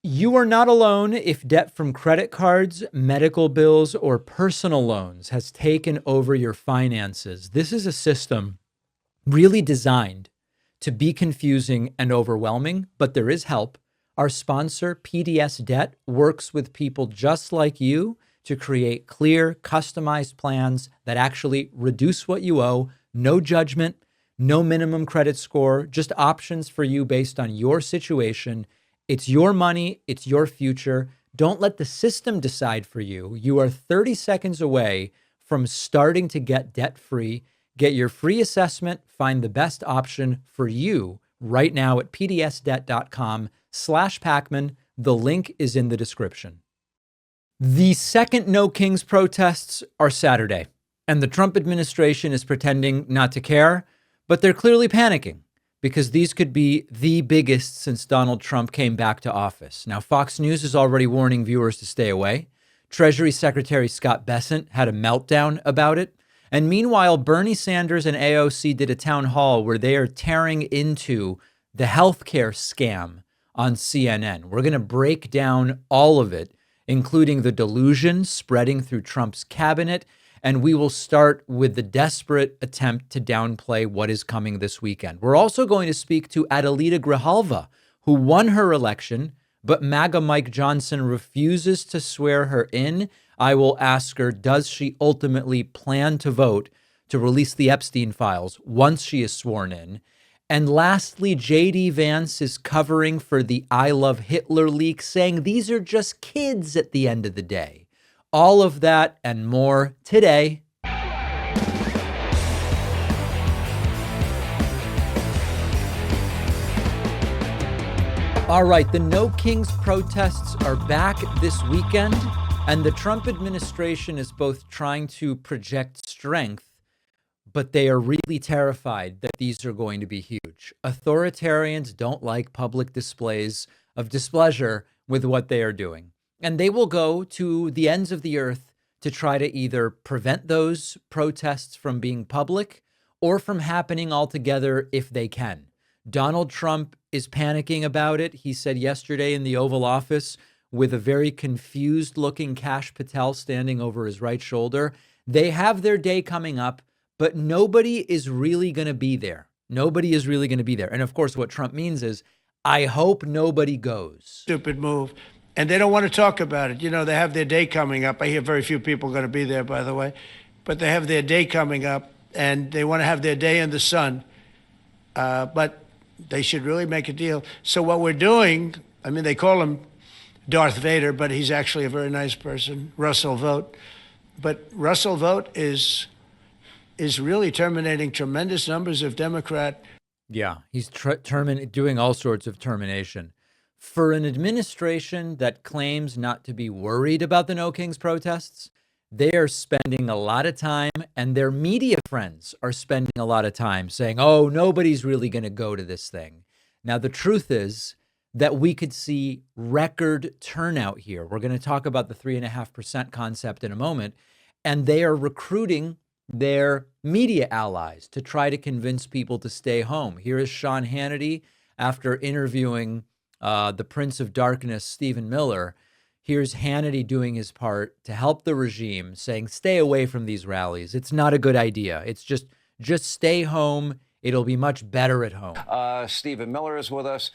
You are not alone if debt from credit cards, medical bills, or personal loans has taken over your finances. This is a system really designed to be confusing and overwhelming, but there is help. Our sponsor, PDS Debt, works with people just like you to create clear, customized plans that actually reduce what you owe. No judgment, no minimum credit score, just options for you based on your situation. It's your money. It's your future. Don't let the system decide for you. You are 30 seconds away from starting to get debt-free. Get your free assessment. Find the best option for you right now at pdsdebt.com/Pakman. The link is in the description. The second No Kings protests are Saturday, and the Trump administration is pretending not to care, but they're clearly panicking, because these could be the biggest since Donald Trump came back to office. Now, Fox News is already warning viewers to stay away. Treasury Secretary Scott Bessent had a meltdown about it. And meanwhile, Bernie Sanders and AOC did a town hall where they are tearing into the healthcare scam on CNN. We're going to break down all of it, including the delusion spreading through Trump's cabinet. And we will start with the desperate attempt to downplay what is coming this weekend. We're also going to speak to Adelita Grijalva, who won her election, but MAGA Mike Johnson refuses to swear her in. I will ask her, does she ultimately plan to vote to release the Epstein files once she is sworn in? And lastly, Vance is covering for the I Love Hitler leak, saying these are just kids at the end of the day. All of that and more today. All right, the No Kings protests are back this weekend, and the Trump administration is both trying to project strength, but they are really terrified that these are going to be huge. Authoritarians don't like public displays of displeasure with what they are doing. And they will go to the ends of the earth to try to either prevent those protests from being public or from happening altogether if they can. Donald Trump is panicking about it. He said yesterday in the Oval Office, with a very confused looking Kash Patel standing over his right shoulder, they have their day coming up, but nobody is really going to be there. Nobody is really going to be there. And of course, what Trump means is, I hope nobody goes. Stupid move. And they don't want to talk about it. You know, they have their day coming up. I hear very few people are going to be there, by the way. But they have their day coming up, and they want to have their day in the sun. But they should really make a deal. So what we're doing, I mean, they call him Darth Vader, but he's actually a very nice person, Russell Vogt. But Russell Vogt is really terminating tremendous numbers of Democrat. Yeah, he's doing all sorts of termination. For an administration that claims not to be worried about the No Kings protests, they are spending a lot of time, and their media friends are spending a lot of time saying, oh, nobody's really going to go to this thing. Now, the truth is that we could see record turnout here. We're going to talk about the 3.5% concept in a moment, and they are recruiting their media allies to try to convince people to stay home. Here is Sean Hannity after interviewing the Prince of Darkness, Stephen Miller. Here's Hannity doing his part to help the regime, saying, stay away from these rallies. It's not a good idea. It's just stay home. It'll be much better at home. Stephen Miller is with us.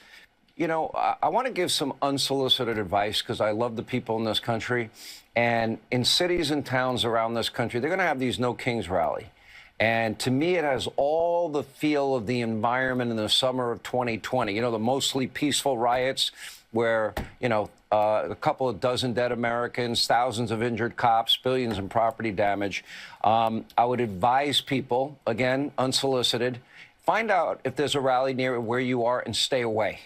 You know, I want to give some unsolicited advice because I love the people in this country. And in cities and towns around this country, they're going to have these No Kings rally. And to me, it has all the feel of the environment in the summer of 2020. You know, the mostly peaceful riots where, you know, a couple of dozen dead Americans, thousands of injured cops, billions in property damage. I would advise people, again, unsolicited, find out if there's a rally near where you are and stay away.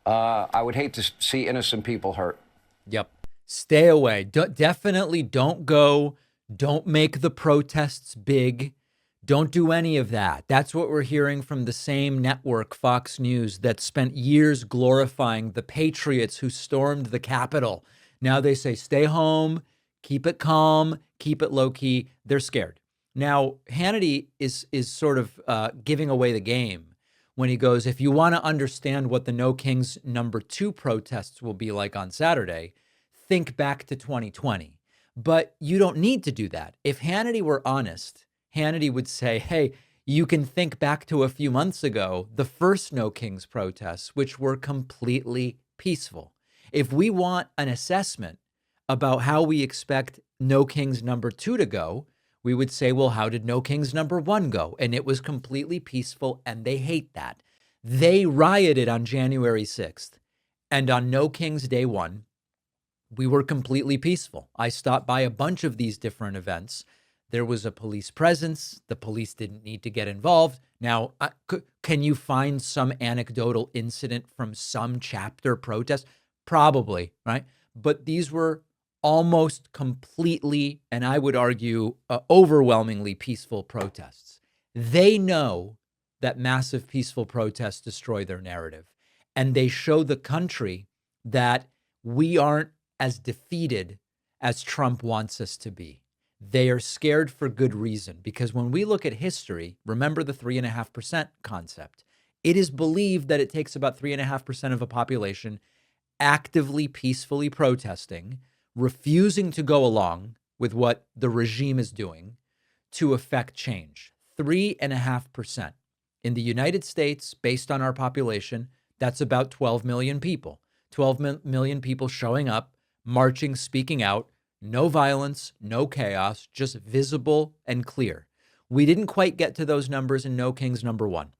I would hate to see innocent people hurt. Yep. Stay away. Definitely don't go. Don't make the protests big. Don't do any of that. That's what we're hearing from the same network, Fox News, that spent years glorifying the patriots who stormed the Capitol. Now they say, stay home, keep it calm, keep it low key. They're scared. Now, Hannity is sort of giving away the game when he goes, if you want to understand what the No Kings #2 protests will be like on Saturday, think back to 2020. But you don't need to do that. If Hannity were honest, Hannity would say, hey, you can think back to a few months ago, the first No Kings protests, which were completely peaceful. If we want an assessment about how we expect No Kings #2 to go, we would say, well, how did No Kings #1 go? And it was completely peaceful, and they hate that. They rioted on January 6th, and on No Kings Day 1, we were completely peaceful. I stopped by a bunch of these different events. There was a police presence. The police didn't need to get involved. Now, can you find some anecdotal incident from some chapter protest? Probably, right? But these were almost completely, and I would argue, overwhelmingly peaceful protests. They know that massive peaceful protests destroy their narrative. And they show the country that we aren't as defeated as Trump wants us to be. They are scared for good reason, because when we look at history, remember the 3.5% concept. It is believed that it takes about 3.5% of a population actively, peacefully protesting, refusing to go along with what the regime is doing to affect change. 3.5%. In the United States, based on our population, that's about 12 million people. 12 million people showing up, marching, speaking out, no violence, no chaos, just visible and clear. We didn't quite get to those numbers in No Kings #1,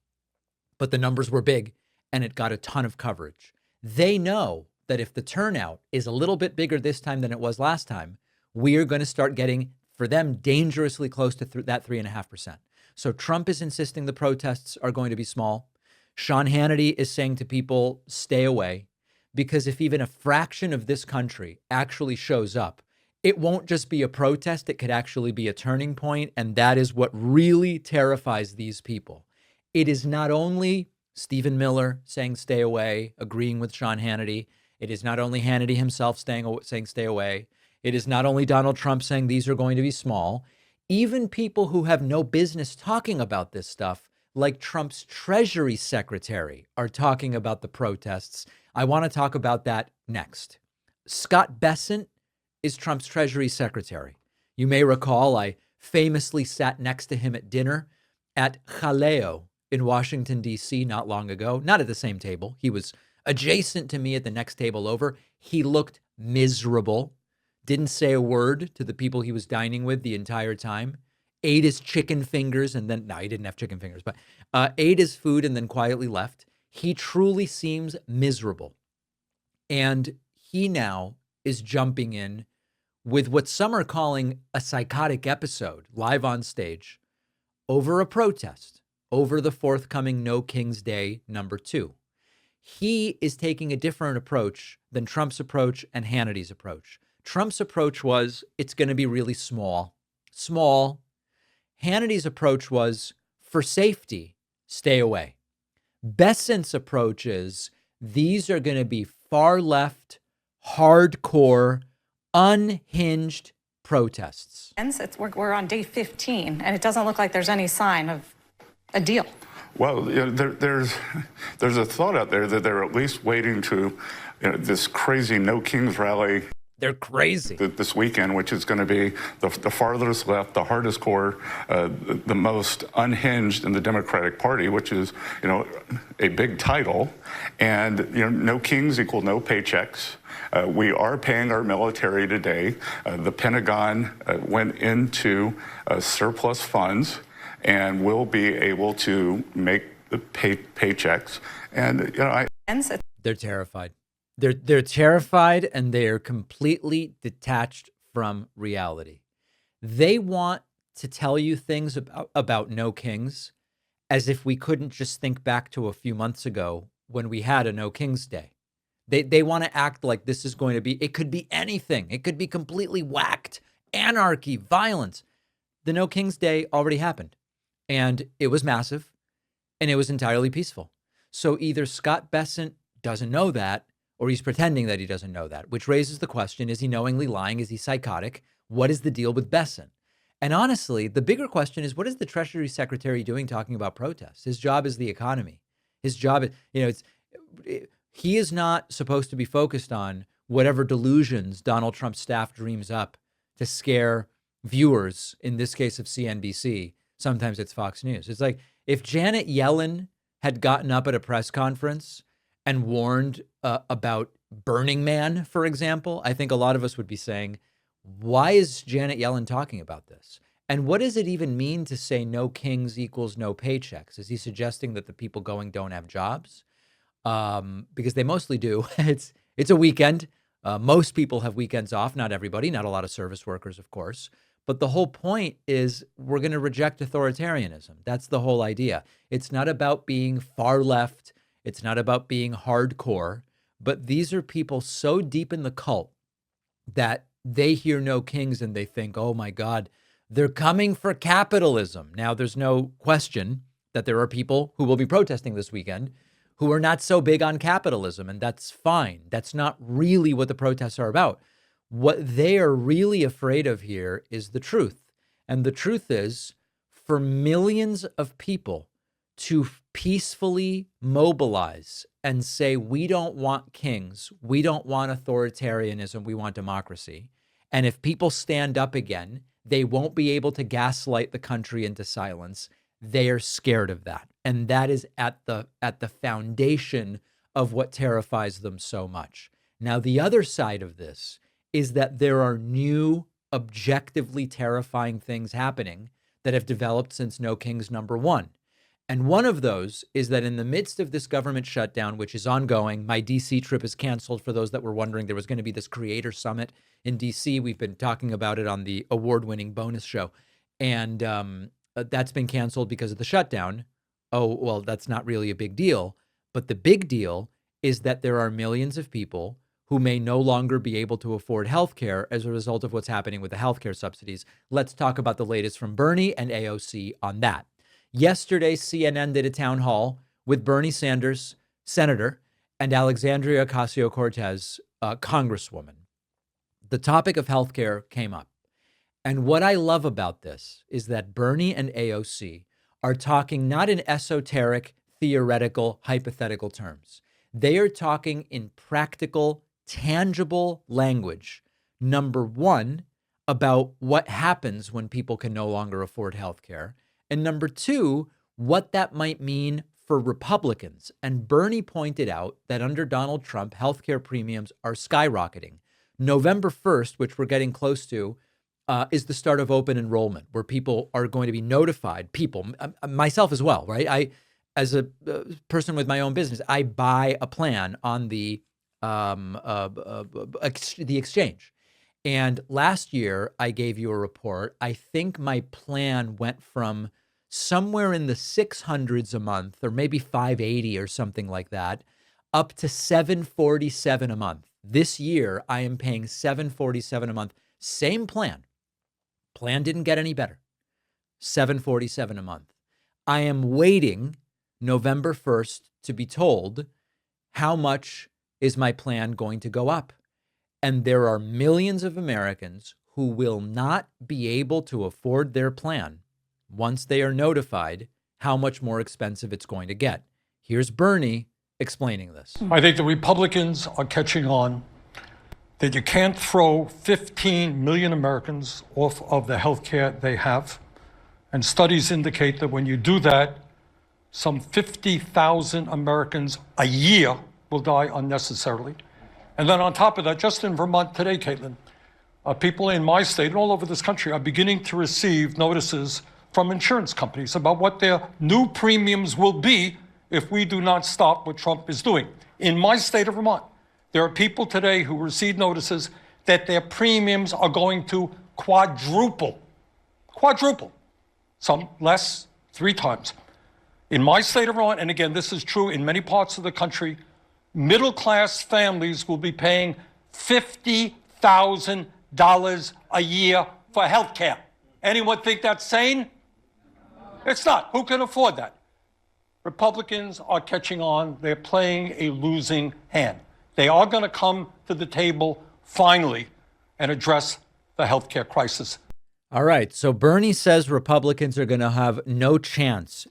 but the numbers were big and it got a ton of coverage. They know that if the turnout is a little bit bigger this time than it was last time, we are going to start getting, for them, dangerously close to that 3.5%. So Trump is insisting the protests are going to be small. Sean Hannity is saying to people, stay away, because if even a fraction of this country actually shows up, it won't just be a protest, it could actually be a turning point, and that is what really terrifies these people. It is not only Stephen Miller saying stay away, agreeing with Sean Hannity. It is not only Hannity himself saying stay away. It is not only Donald Trump saying these are going to be small. Even people who have no business talking about this stuff, like Trump's Treasury Secretary, are talking about the protests. I want to talk about that next. Scott Bessent is Trump's Treasury Secretary. You may recall I famously sat next to him at dinner at Jaleo in Washington, D.C. not long ago. Not at the same table. He was adjacent to me at the next table over. He looked miserable. Didn't say a word to the people he was dining with the entire time. Ate his chicken fingers and then, no, he didn't have chicken fingers, but ate his food and then quietly left. He truly seems miserable. And he now is jumping in with what some are calling a psychotic episode live on stage over a protest, over the forthcoming No Kings Day #2. He is taking a different approach than Trump's approach and Hannity's approach. Trump's approach was, it's going to be really small. Hannity's approach was, for safety, stay away. Bessent's approach is, these are going to be far left, hardcore, unhinged protests. We're on day 15, and it doesn't look like there's any sign of a deal. Well, there's a thought out there that they're at least waiting to this crazy No Kings rally. They're crazy. This weekend, which is going to be the farthest left, the hardest core, the most unhinged in the Democratic Party, which is, a big title. And, no kings equal no paychecks. We are paying our military today. The Pentagon went into surplus funds and will be able to make the paychecks. And, They're terrified. They're terrified, and they are completely detached from reality. They want to tell you things about No Kings as if we couldn't just think back to a few months ago when we had a No Kings Day. They want to act like this is going to be, it could be anything. It could be completely whacked, anarchy, violence. The No Kings Day already happened, and it was massive, and it was entirely peaceful. So either Scott Bessent doesn't know that, or he's pretending that he doesn't know that, which raises the question, is he knowingly lying? Is he psychotic? What is the deal with Bessent? And honestly, the bigger question is, what is the Treasury Secretary doing talking about protests? His job is the economy. His job is, he is not supposed to be focused on whatever delusions Donald Trump's staff dreams up to scare viewers, in this case of CNBC. Sometimes it's Fox News. It's like if Janet Yellen had gotten up at a press conference and warned about Burning Man, for example, I think a lot of us would be saying, why is Janet Yellen talking about this? And what does it even mean to say no kings equals no paychecks? Is he suggesting that the people going don't have jobs? Because they mostly do. It's a weekend. Most people have weekends off. Not everybody, not a lot of service workers, of course. But the whole point is we're going to reject authoritarianism. That's the whole idea. It's not about being far left. It's not about being hardcore. But these are people so deep in the cult that they hear no kings and they think, oh my God, they're coming for capitalism. Now, there's no question that there are people who will be protesting this weekend who are not so big on capitalism, and that's fine. That's not really what the protests are about. What they are really afraid of here is the truth. And the truth is, for millions of people to peacefully mobilize and say, we don't want kings, we don't want authoritarianism, we want democracy. And if people stand up again, they won't be able to gaslight the country into silence. They are scared of that. And that is at the foundation of what terrifies them so much. Now, the other side of this is that there are new, objectively terrifying things happening that have developed since No Kings #1. And one of those is that in the midst of this government shutdown, which is ongoing, my DC trip is canceled. For those that were wondering, there was going to be this creator summit in DC. We've been talking about it on the award-winning bonus show. And that's been canceled because of the shutdown. Oh, well, that's not really a big deal. But the big deal is that there are millions of people who may no longer be able to afford health care as a result of what's happening with the health care subsidies. Let's talk about the latest from Bernie and AOC on that. Yesterday, CNN did a town hall with Bernie Sanders, Senator, and Alexandria Ocasio-Cortez, Congresswoman. The topic of health care came up. And what I love about this is that Bernie and AOC are talking not in esoteric, theoretical, hypothetical terms. They are talking in practical, tangible language. Number one, about what happens when people can no longer afford health care. And number two, what that might mean for Republicans. And Bernie pointed out that under Donald Trump, healthcare premiums are skyrocketing. November 1st, which we're getting close to, is the start of open enrollment, where people are going to be notified. People, myself as well, right? I, as a person with my own business, I buy a plan on the exchange. And last year, I gave you a report. I think my plan went from somewhere in the 600s a month, or maybe 580 or something like that, up to 747 a month. This year, I am paying 747 a month. Same plan. Plan didn't get any better. 747 a month. I am waiting November 1st to be told how much is my plan going to go up. And there are millions of Americans who will not be able to afford their plan once they are notified how much more expensive it's going to get. Here's Bernie explaining this. I think the Republicans are catching on that you can't throw 15 million Americans off of the health care they have. And studies indicate that when you do that, some 50,000 Americans a year will die unnecessarily. And then on top of that, just in Vermont today, Caitlin, people in my state and all over this country are beginning to receive notices from insurance companies about what their new premiums will be if we do not stop what Trump is doing. In my state of Vermont, there are people today who receive notices that their premiums are going to quadruple. Some less, 3 times. In my state of Vermont, and again, this is true in many parts of the country, middle-class families will be paying $50,000 a year for health care. Anyone think that's sane? It's not. Who can afford that? Republicans are catching on. They're playing a losing hand. They are going to come to the table finally and address the health care crisis. All right. So Bernie says Republicans are going to have no chance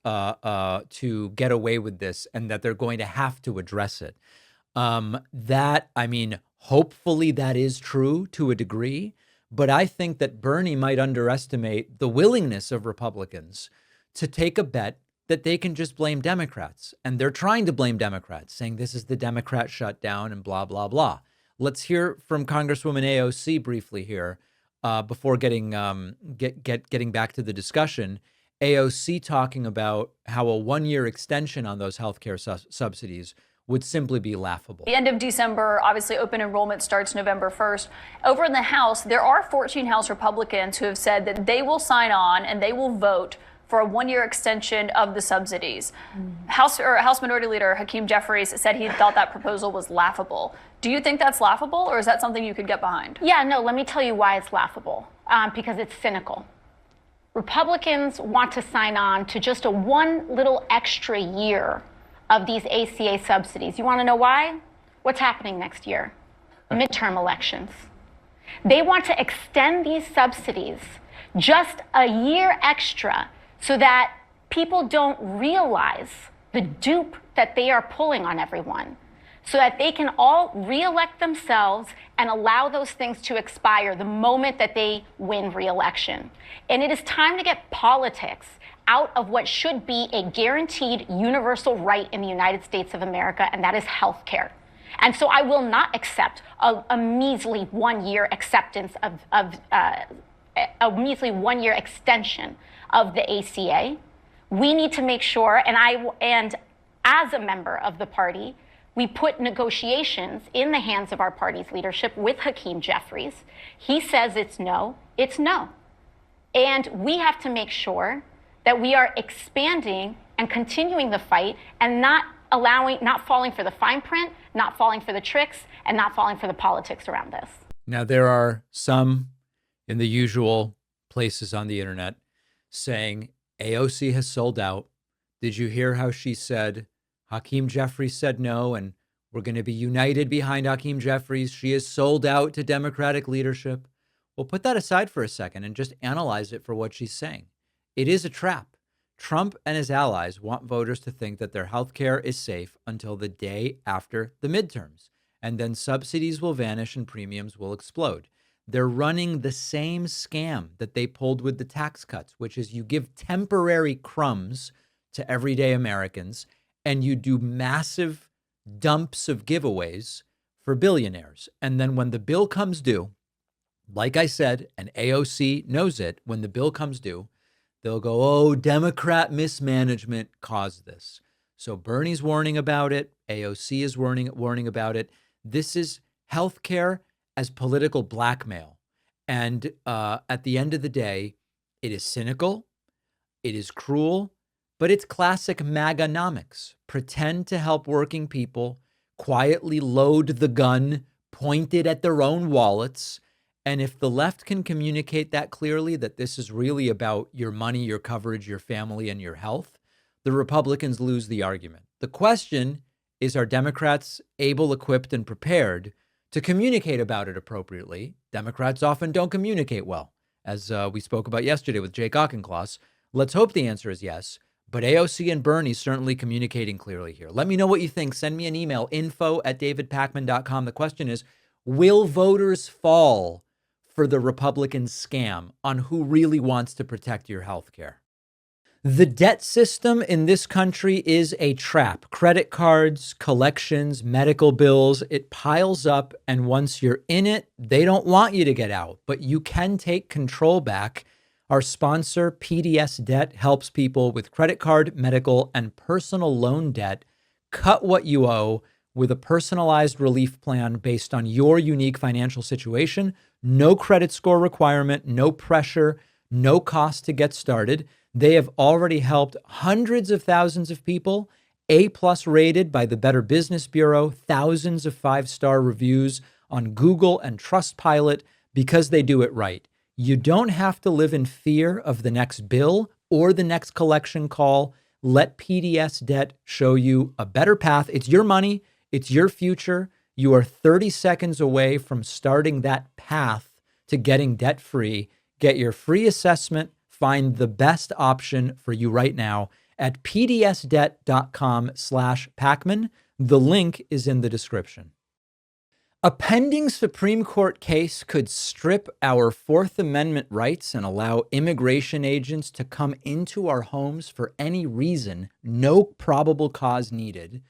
to get away with this, and that they're going to have to address it. Hopefully that is true to a degree, but I think that Bernie might underestimate the willingness of Republicans to take a bet that they can just blame Democrats. And they're trying to blame Democrats, saying this is the Democrat shutdown and blah, blah, blah. Let's hear from Congresswoman AOC briefly here before getting back to the discussion. AOC talking about how a 1-year extension on those healthcare subsidies would simply be laughable. The end of December, obviously open enrollment starts November 1st. Over in the House, there are 14 House Republicans who have said that they will sign on and they will vote for a 1-year extension of the subsidies. House Minority Leader Hakeem Jeffries said he thought that proposal was laughable. Do you think that's laughable, or is that something you could get behind? Yeah, no, let me tell you why it's laughable, because it's cynical. Republicans want to sign on to just a one little extra year of these ACA subsidies. You want to know why? What's happening next year? Midterm elections. They want to extend these subsidies just a year extra so that people don't realize the dupe that they are pulling on everyone, so that they can all reelect themselves and allow those things to expire the moment that they win reelection. And it is time to get politics out of what should be a guaranteed universal right in the United States of America, and that is health care. And so I will not accept a measly 1-year acceptance of a measly 1-year extension of the ACA. We need to make sure, and as a member of the party, we put negotiations in the hands of our party's leadership with Hakeem Jeffries. He says it's no, it's no. And we have to make sure that we are expanding and continuing the fight and not falling for the fine print, not falling for the tricks, and not falling for the politics around this. Now, there are some in the usual places on the internet saying AOC has sold out. Did you hear how she said Hakeem Jeffries said no, and we're going to be united behind Hakeem Jeffries? She is sold out to Democratic leadership. Well, put that aside for a second and just analyze it for what she's saying. It is a trap. Trump and his allies want voters to think that their health care is safe until the day after the midterms, and then subsidies will vanish and premiums will explode. They're running the same scam that they pulled with the tax cuts, which is you give temporary crumbs to everyday Americans and you do massive dumps of giveaways for billionaires. And then when the bill comes due, like I said, and AOC knows it, when the bill comes due, they'll go, oh, Democrat mismanagement caused this. So Bernie's warning about it. AOC is warning about it. This is healthcare as political blackmail. And at the end of the day, it is cynical, it is cruel, but it's classic MAGA-nomics. Pretend to help working people, quietly load the gun pointed at their own wallets. And if the left can communicate that clearly, that this is really about your money, your coverage, your family, and your health, the Republicans lose the argument. The question is, are Democrats able, equipped, and prepared to communicate about it appropriately? Democrats often don't communicate well, as we spoke about yesterday with Jake Auchincloss. Let's hope the answer is yes. But AOC and Bernie certainly communicating clearly here. Let me know what you think. Send me an email, info@davidpakman.com. The question is, will voters fall for the Republican scam on who really wants to protect your health care? The debt system in this country is a trap. Credit cards, collections, medical bills, it piles up. And once you're in it, they don't want you to get out, but you can take control back. Our sponsor, PDS Debt, helps people with credit card, medical, and personal loan debt cut what you owe with a personalized relief plan based on your unique financial situation. No credit score requirement, no pressure, no cost to get started. They have already helped hundreds of thousands of people, A+ rated by the Better Business Bureau, thousands of 5-star reviews on Google and Trustpilot because they do it right. You don't have to live in fear of the next bill or the next collection call. Let PDS Debt show you a better path. It's your money. It's your future. You are 30 seconds away from starting that path to getting debt-free. Get your free assessment. Find the best option for you right now at pdsdebt.com/Pakman. The link is in the description. A pending Supreme Court case could strip our Fourth Amendment rights and allow immigration agents to come into our homes for any reason, no probable cause needed,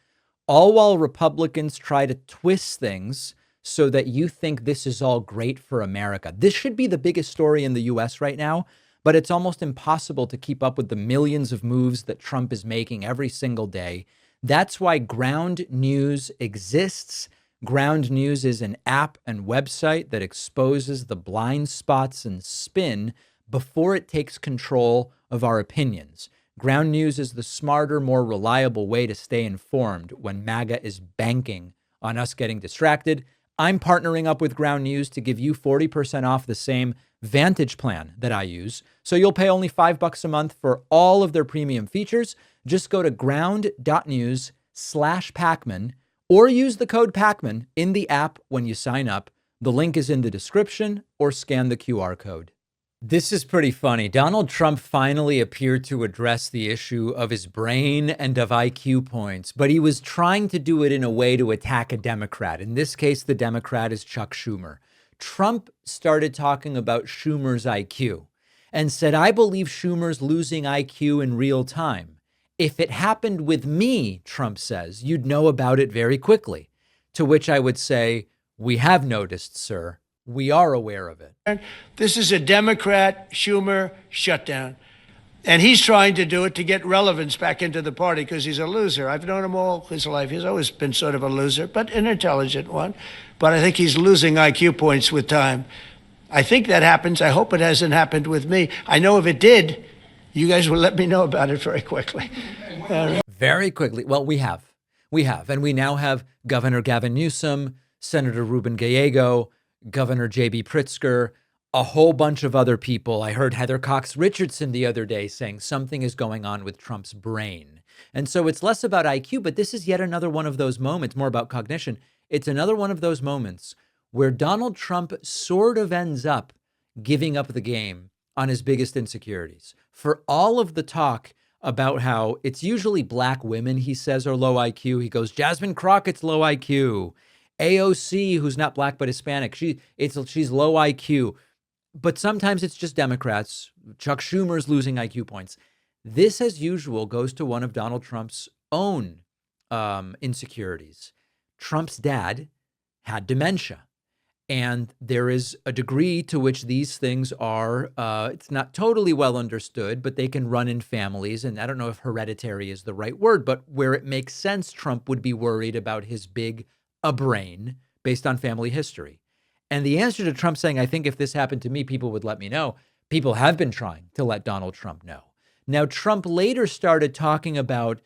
all while Republicans try to twist things so that you think this is all great for America. This should be the biggest story in the U.S. right now, but it's almost impossible to keep up with the millions of moves that Trump is making every single day. That's why Ground News exists. Ground News is an app and website that exposes the blind spots and spin before it takes control of our opinions. Ground News is the smarter, more reliable way to stay informed when MAGA is banking on us getting distracted. I'm partnering up with Ground News to give you 40% off the same Vantage plan that I use. So you'll pay only $5 a month for all of their premium features. Just go to ground.news/Pakman or use the code Pakman in the app when you sign up. The link is in the description or scan the QR code. This is pretty funny. Donald Trump finally appeared to address the issue of his brain and of IQ points, but he was trying to do it in a way to attack a Democrat. In this case, the Democrat is Chuck Schumer. Trump started talking about Schumer's IQ and said, I believe Schumer's losing IQ in real time. If it happened with me, Trump says, you'd know about it very quickly. To which I would say, we have noticed, sir. We are aware of it. This is a Democrat Schumer shutdown. And he's trying to do it to get relevance back into the party because he's a loser. I've known him all his life. He's always been sort of a loser, but an intelligent one. But I think he's losing IQ points with time. I think that happens. I hope it hasn't happened with me. I know if it did, you guys will let me know about it very quickly. Very quickly. Well, we have. And we now have Governor Gavin Newsom, Senator Ruben Gallego, Governor J.B. Pritzker, a whole bunch of other people. I heard Heather Cox Richardson the other day saying something is going on with Trump's brain. And so it's less about IQ, but this is yet another one of those moments, more about cognition. It's another one of those moments where Donald Trump sort of ends up giving up the game on his biggest insecurities. For all of the talk about how it's usually black women, he says, are low IQ. He goes, Jasmine Crockett's low IQ. AOC, who's not black but Hispanic, she's low IQ. But sometimes it's just Democrats. Chuck Schumer's losing IQ points. This, as usual, goes to one of Donald Trump's own insecurities. Trump's dad had dementia. And there is a degree to which these things are, it's not totally well understood, but they can run in families. And I don't know if hereditary is the right word, but where it makes sense, Trump would be worried about his big brain based on family history. And the answer to Trump saying, I think if this happened to me, people would let me know. People have been trying to let Donald Trump know. Now, Trump later started talking about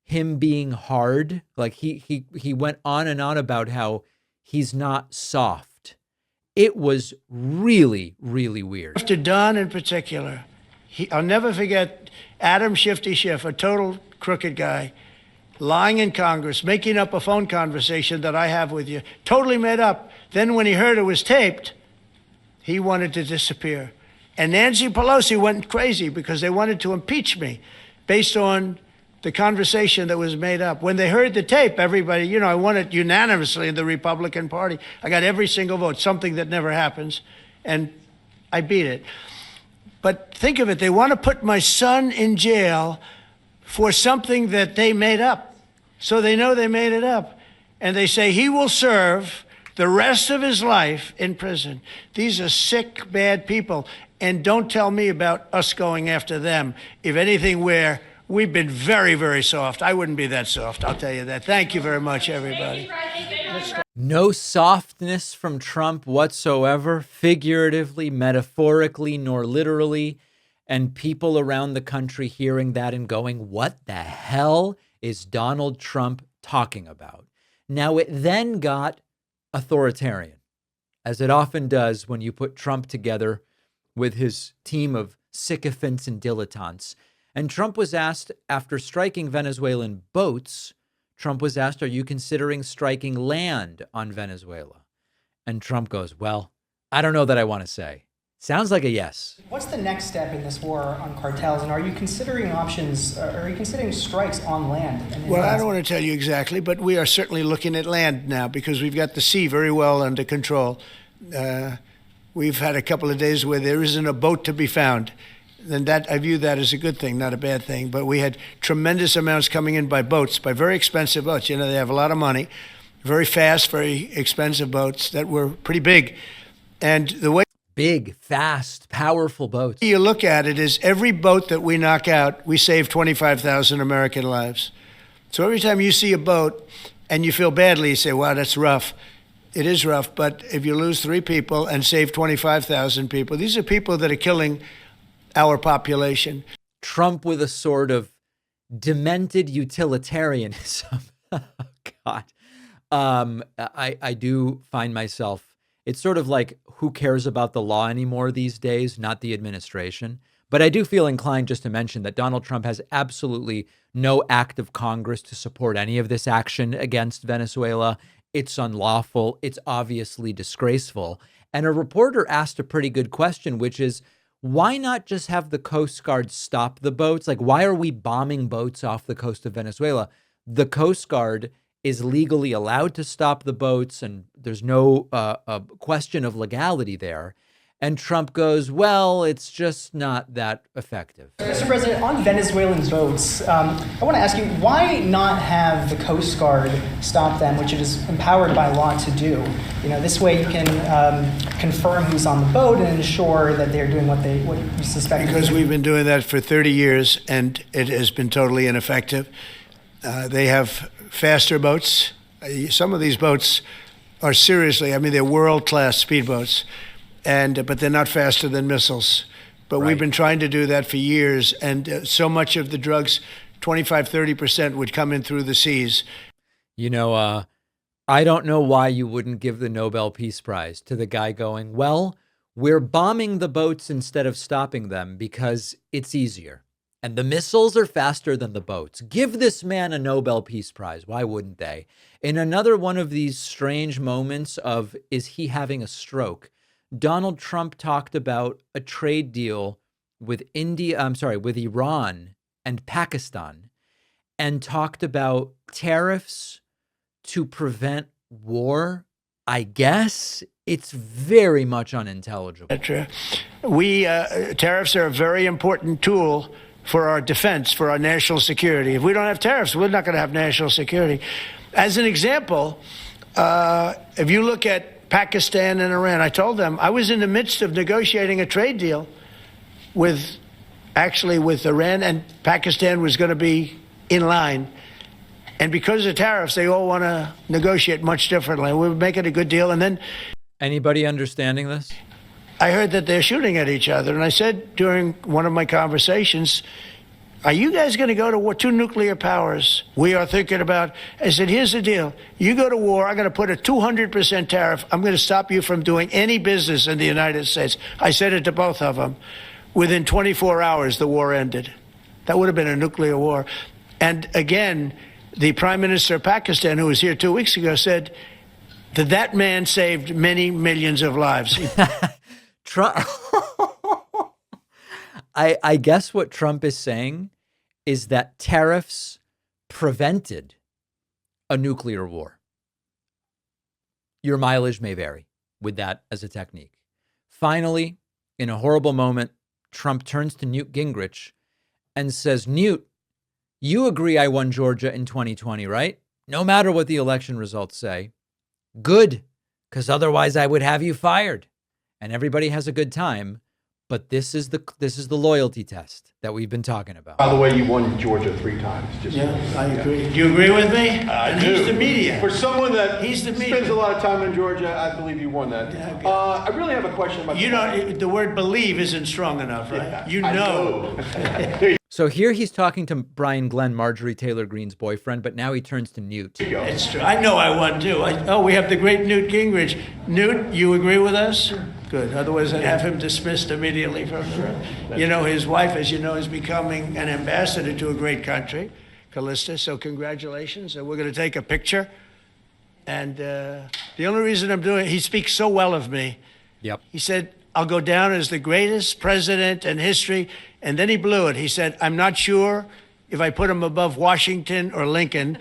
him being hard. Like he went on and on about how he's not soft. It was really, really weird. To Don in particular, I'll never forget Adam Shifty Schiff, a total crooked guy, lying in Congress, making up a phone conversation that I have with you, totally made up. Then when he heard it was taped, he wanted to disappear. And Nancy Pelosi went crazy because they wanted to impeach me based on the conversation that was made up. When they heard the tape, everybody, I won it unanimously in the Republican Party. I got every single vote, something that never happens, and I beat it. But think of it, they want to put my son in jail for something that they made up. So they know they made it up. And they say he will serve the rest of his life in prison. These are sick, bad people. And don't tell me about us going after them. If anything, we've been very, very soft. I wouldn't be that soft, I'll tell you that. Thank you very much, everybody. No softness from Trump whatsoever, figuratively, metaphorically, nor literally. And people around the country hearing that and going, what the hell is Donald Trump talking about? Now, it then got authoritarian, as it often does when you put Trump together with his team of sycophants and dilettantes. And Trump was asked, after striking Venezuelan boats, Trump was asked, are you considering striking land on Venezuela? And Trump goes, well, I don't know that I want to say. Sounds like a yes. What's the next step in this war on cartels, and are you considering options, are you considering strikes on land? Well, I don't want to tell you exactly, but we are certainly looking at land now because we've got the sea very well under control. We've had a couple of days where there isn't a boat to be found. And that, I view that as a good thing, not a bad thing. But we had tremendous amounts coming in by boats, by very expensive boats. You know, they have a lot of money, very fast, very expensive boats that were pretty big. And the way Big, fast, powerful boats. you look at it is every boat that we knock out, we save 25,000 American lives. So every time you see a boat and you feel badly, you say, wow, that's rough. It is rough, but if you lose 3 people and save 25,000 people, these are people that are killing our population. Trump with a sort of demented utilitarianism. Oh, God. I do find myself, it's sort of like, who cares about the law anymore these days, not the administration. But I do feel inclined just to mention that Donald Trump has absolutely no act of Congress to support any of this action against Venezuela. It's unlawful. It's obviously disgraceful. And a reporter asked a pretty good question, which is, why not just have the Coast Guard stop the boats? Like, why are we bombing boats off the coast of Venezuela? The Coast Guard is legally allowed to stop the boats, and there's no question of legality there. And Trump goes, well, it's just not that effective. Mr. President, on Venezuelan boats, I want to ask you, why not have the Coast Guard stop them, which it is empowered by law to do? You know, this way you can confirm who's on the boat and ensure that they're doing what you suspect. Because we've been doing that for 30 years, and it has been totally ineffective. They have faster boats. Some of these boats are seriously, I mean, they're world-class speedboats, but they're not faster than missiles. But We've been trying to do that for years, and so much of the drugs, 25-30%, would come in through the seas. You know, I don't know why you wouldn't give the Nobel Peace Prize to the guy going, well, we're bombing the boats instead of stopping them because it's easier. And the missiles are faster than the boats. Give this man a Nobel Peace Prize. Why wouldn't they? In another one of these strange moments of, is he having a stroke? Donald Trump talked about a trade deal with Iran and Pakistan, and talked about tariffs to prevent war. I guess it's very much unintelligible. Tariffs are a very important tool for our defense, for our national security. If we don't have tariffs, we're not going to have national security. As an example, if you look at Pakistan and Iran, I told them I was in the midst of negotiating a trade deal with Iran, and Pakistan was going to be in line. And because of tariffs, they all want to negotiate much differently. We were making a good deal. And then, anybody understanding this? I heard that they're shooting at each other. And I said during one of my conversations, are you guys going to go to war? 2 nuclear powers we are thinking about. I said, here's the deal. You go to war, I'm going to put a 200% tariff. I'm going to stop you from doing any business in the United States. I said it to both of them. Within 24 hours, the war ended. That would have been a nuclear war. And again, the Prime Minister of Pakistan, who was here 2 weeks ago, said that man saved many millions of lives. Trump. I guess what Trump is saying is that tariffs prevented a nuclear war. Your mileage may vary with that as a technique. Finally, in a horrible moment, Trump turns to Newt Gingrich and says, Newt, you agree I won Georgia in 2020, right? No matter what the election results say. Good, because otherwise I would have you fired. And everybody has a good time. But this is the loyalty test that we've been talking about. By the way, you won Georgia 3 times. I agree. Do you agree with me? I do. He's the media. For someone that spends a lot of time in Georgia, I believe you won that. Yeah, okay. I really have a question about... You know, the word believe isn't strong enough, right? Yeah, you know. So here he's talking to Brian Glenn, Marjorie Taylor Greene's boyfriend, but now he turns to Newt. It's true. I know I won, too. We have the great Newt Gingrich. Newt, you agree with us? Good. Otherwise, I'd have him dismissed immediately from the room. You know, his wife, as you know, is becoming an ambassador to a great country, Callista. So congratulations. We're going to take a picture. And the only reason I'm doing it, he speaks so well of me. Yep. He said, I'll go down as the greatest president in history. And then he blew it. He said, I'm not sure if I put him above Washington or Lincoln.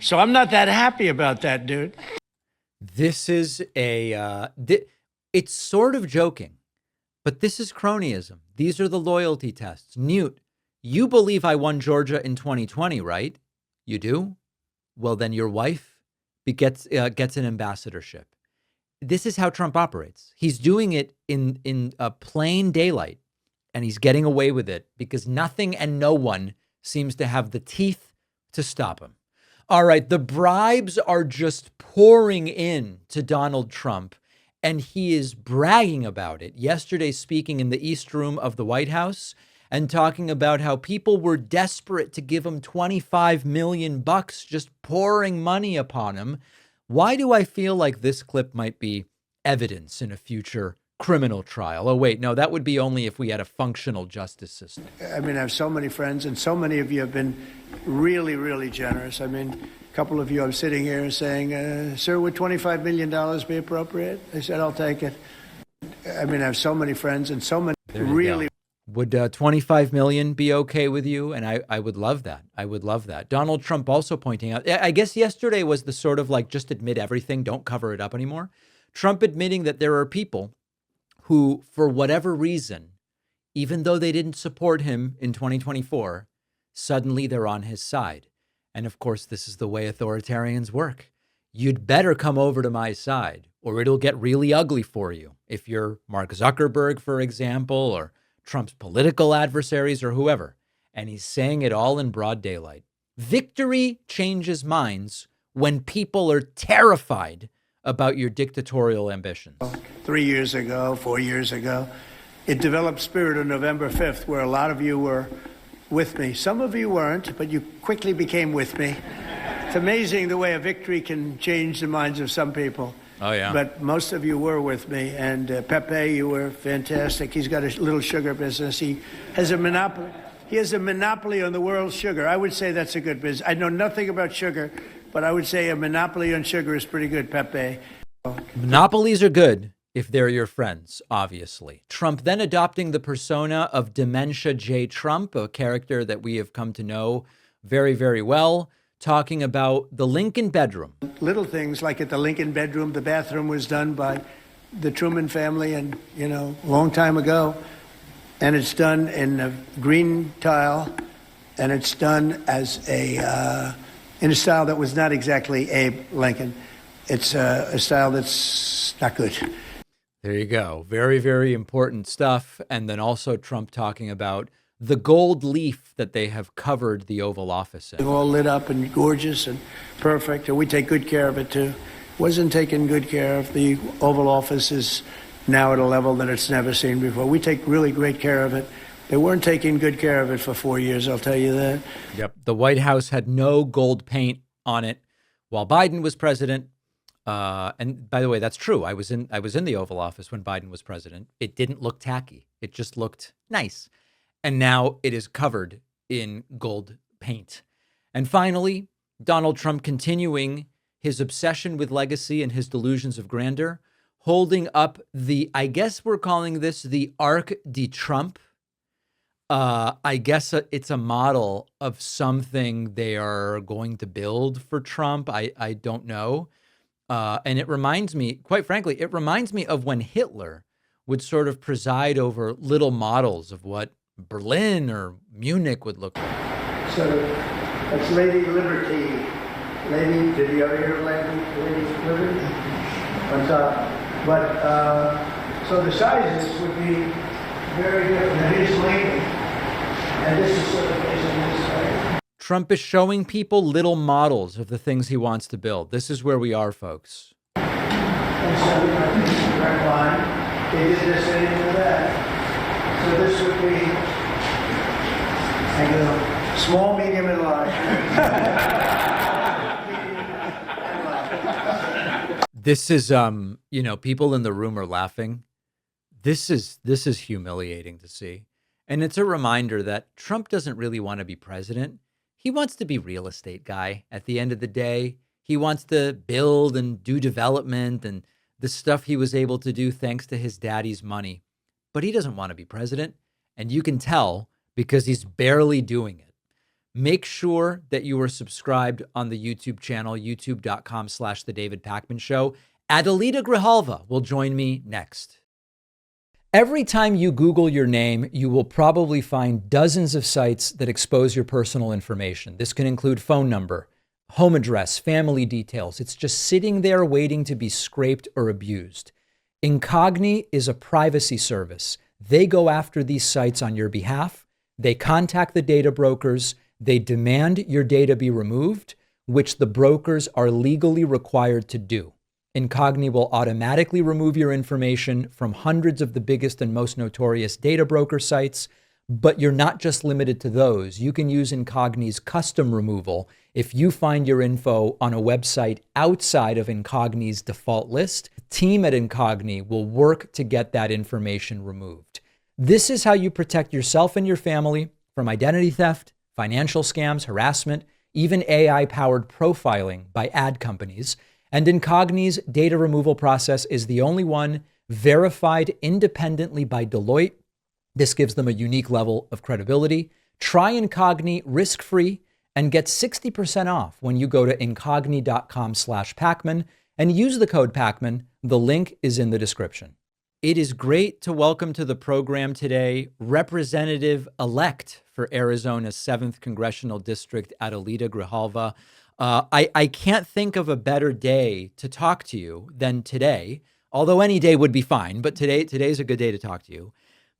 So I'm not that happy about that, dude. This is it's sort of joking, but this is cronyism. These are the loyalty tests. Newt, you believe I won Georgia in 2020, right? You do? Well, then your wife gets an ambassadorship. This is how Trump operates. He's doing it in plain daylight, and he's getting away with it because nothing and no one seems to have the teeth to stop him. All right, the bribes are just pouring in to Donald Trump, and he is bragging about it. Yesterday, speaking in the East Room of the White House and talking about how people were desperate to give him $25 million, just pouring money upon him. Why do I feel like this clip might be evidence in a future criminal trial? Oh, wait, no, that would be only if we had a functional justice system. I mean, I have so many friends, and so many of you have been really, really generous. I mean, a couple of you, I'm sitting here saying, sir, would $25 million be appropriate? I said, I'll take it. I mean, I have so many friends and so many really. Would 25 million be okay with you? And I would love that. I would love that. Donald Trump also pointing out, I guess yesterday was the sort of like, just admit everything, don't cover it up anymore. Trump admitting that there are people who, for whatever reason, even though they didn't support him in 2024, suddenly they're on his side. And of course, this is the way authoritarians work. You'd better come over to my side or it'll get really ugly for you. If you're Mark Zuckerberg, for example, or Trump's political adversaries or whoever. And he's saying it all in broad daylight. Victory changes minds when people are terrified about your dictatorial ambitions. 3 years ago, 4 years ago, it developed spirit on November 5th, where a lot of you were with me. Some of you weren't, but you quickly became with me. It's amazing the way a victory can change the minds of some people. Oh, yeah. But most of you were with me. And Pepe, you were fantastic. He's got a little sugar business. He has a monopoly. He has a monopoly on the world's sugar. I would say that's a good business. I know nothing about sugar, but I would say a monopoly on sugar is pretty good, Pepe. Monopolies are good if they're your friends, obviously. Trump then adopting the persona of Dementia J. Trump, a character that we have come to know very, very well, talking about the Lincoln bedroom. Little things like at the Lincoln bedroom, the bathroom was done by the Truman family and, a long time ago. And it's done in a green tile, and it's done as in a style that was not exactly Abe Lincoln. It's a style that's not good. There you go. Very, very important stuff. And then also Trump talking about the gold leaf that they have covered the Oval Office in. All lit up and gorgeous and perfect, and we take good care of it too. Wasn't taken good care of. The Oval Office is now at a level that it's never seen before. We take really great care of it. They weren't taking good care of it for 4 years, I'll tell you that. Yep. The White House had no gold paint on it while Biden was president. And by the way, that's true. I was in the Oval Office when Biden was president. It didn't look tacky. It just looked nice. And now it is covered in gold paint. And finally, Donald Trump continuing his obsession with legacy and his delusions of grandeur, holding up I guess we're calling this the Arc de Trump. I guess it's a model of something they are going to build for Trump. I don't know. And it reminds me, quite frankly, of when Hitler would sort of preside over little models of what Berlin or Munich would look like. So that's Lady Liberty. Did you ever hear of Lady Liberty? On top. But, so the sizes would be very different. And here's Lincoln. And this is sort of facing this way. Trump is showing people little models of the things he wants to build. This is where we are, folks. And so we have this direct line. They did this and they did that. So this would be small, medium, and large. This is, people in the room are laughing. This is humiliating to see. And it's a reminder that Trump doesn't really want to be president. He wants to be real estate guy. At the end of the day, he wants to build and do development. And the stuff he was able to do thanks to his daddy's money. But he doesn't want to be president, and you can tell because he's barely doing it. Make sure that you are subscribed on the YouTube channel, youtube.com/The David Pakman Show. Adelita Grijalva will join me next. Every time you Google your name, you will probably find dozens of sites that expose your personal information. This can include phone number, home address, family details. It's just sitting there waiting to be scraped or abused. Incogni is a privacy service. They go after these sites on your behalf. They contact the data brokers. They demand your data be removed, which the brokers are legally required to do. Incogni will automatically remove your information from hundreds of the biggest and most notorious data broker sites, but you're not just limited to those. You can use Incogni's custom removal if you find your info on a website outside of Incogni's default list. The team at Incogni will work to get that information removed. This is how you protect yourself and your family from identity theft, financial scams, harassment, even AI-powered profiling by ad companies. And Incogni's data removal process is the only one verified independently by Deloitte. This gives them a unique level of credibility. Try Incogni risk-free and get 60% off when you go to incogni.com/Pakman and use the code Pakman. The link is in the description. It is great to welcome to the program today Representative-elect for Arizona's 7th Congressional District, Adelita Grijalva. I can't think of a better day to talk to you than today, although any day would be fine, but today's a good day to talk to you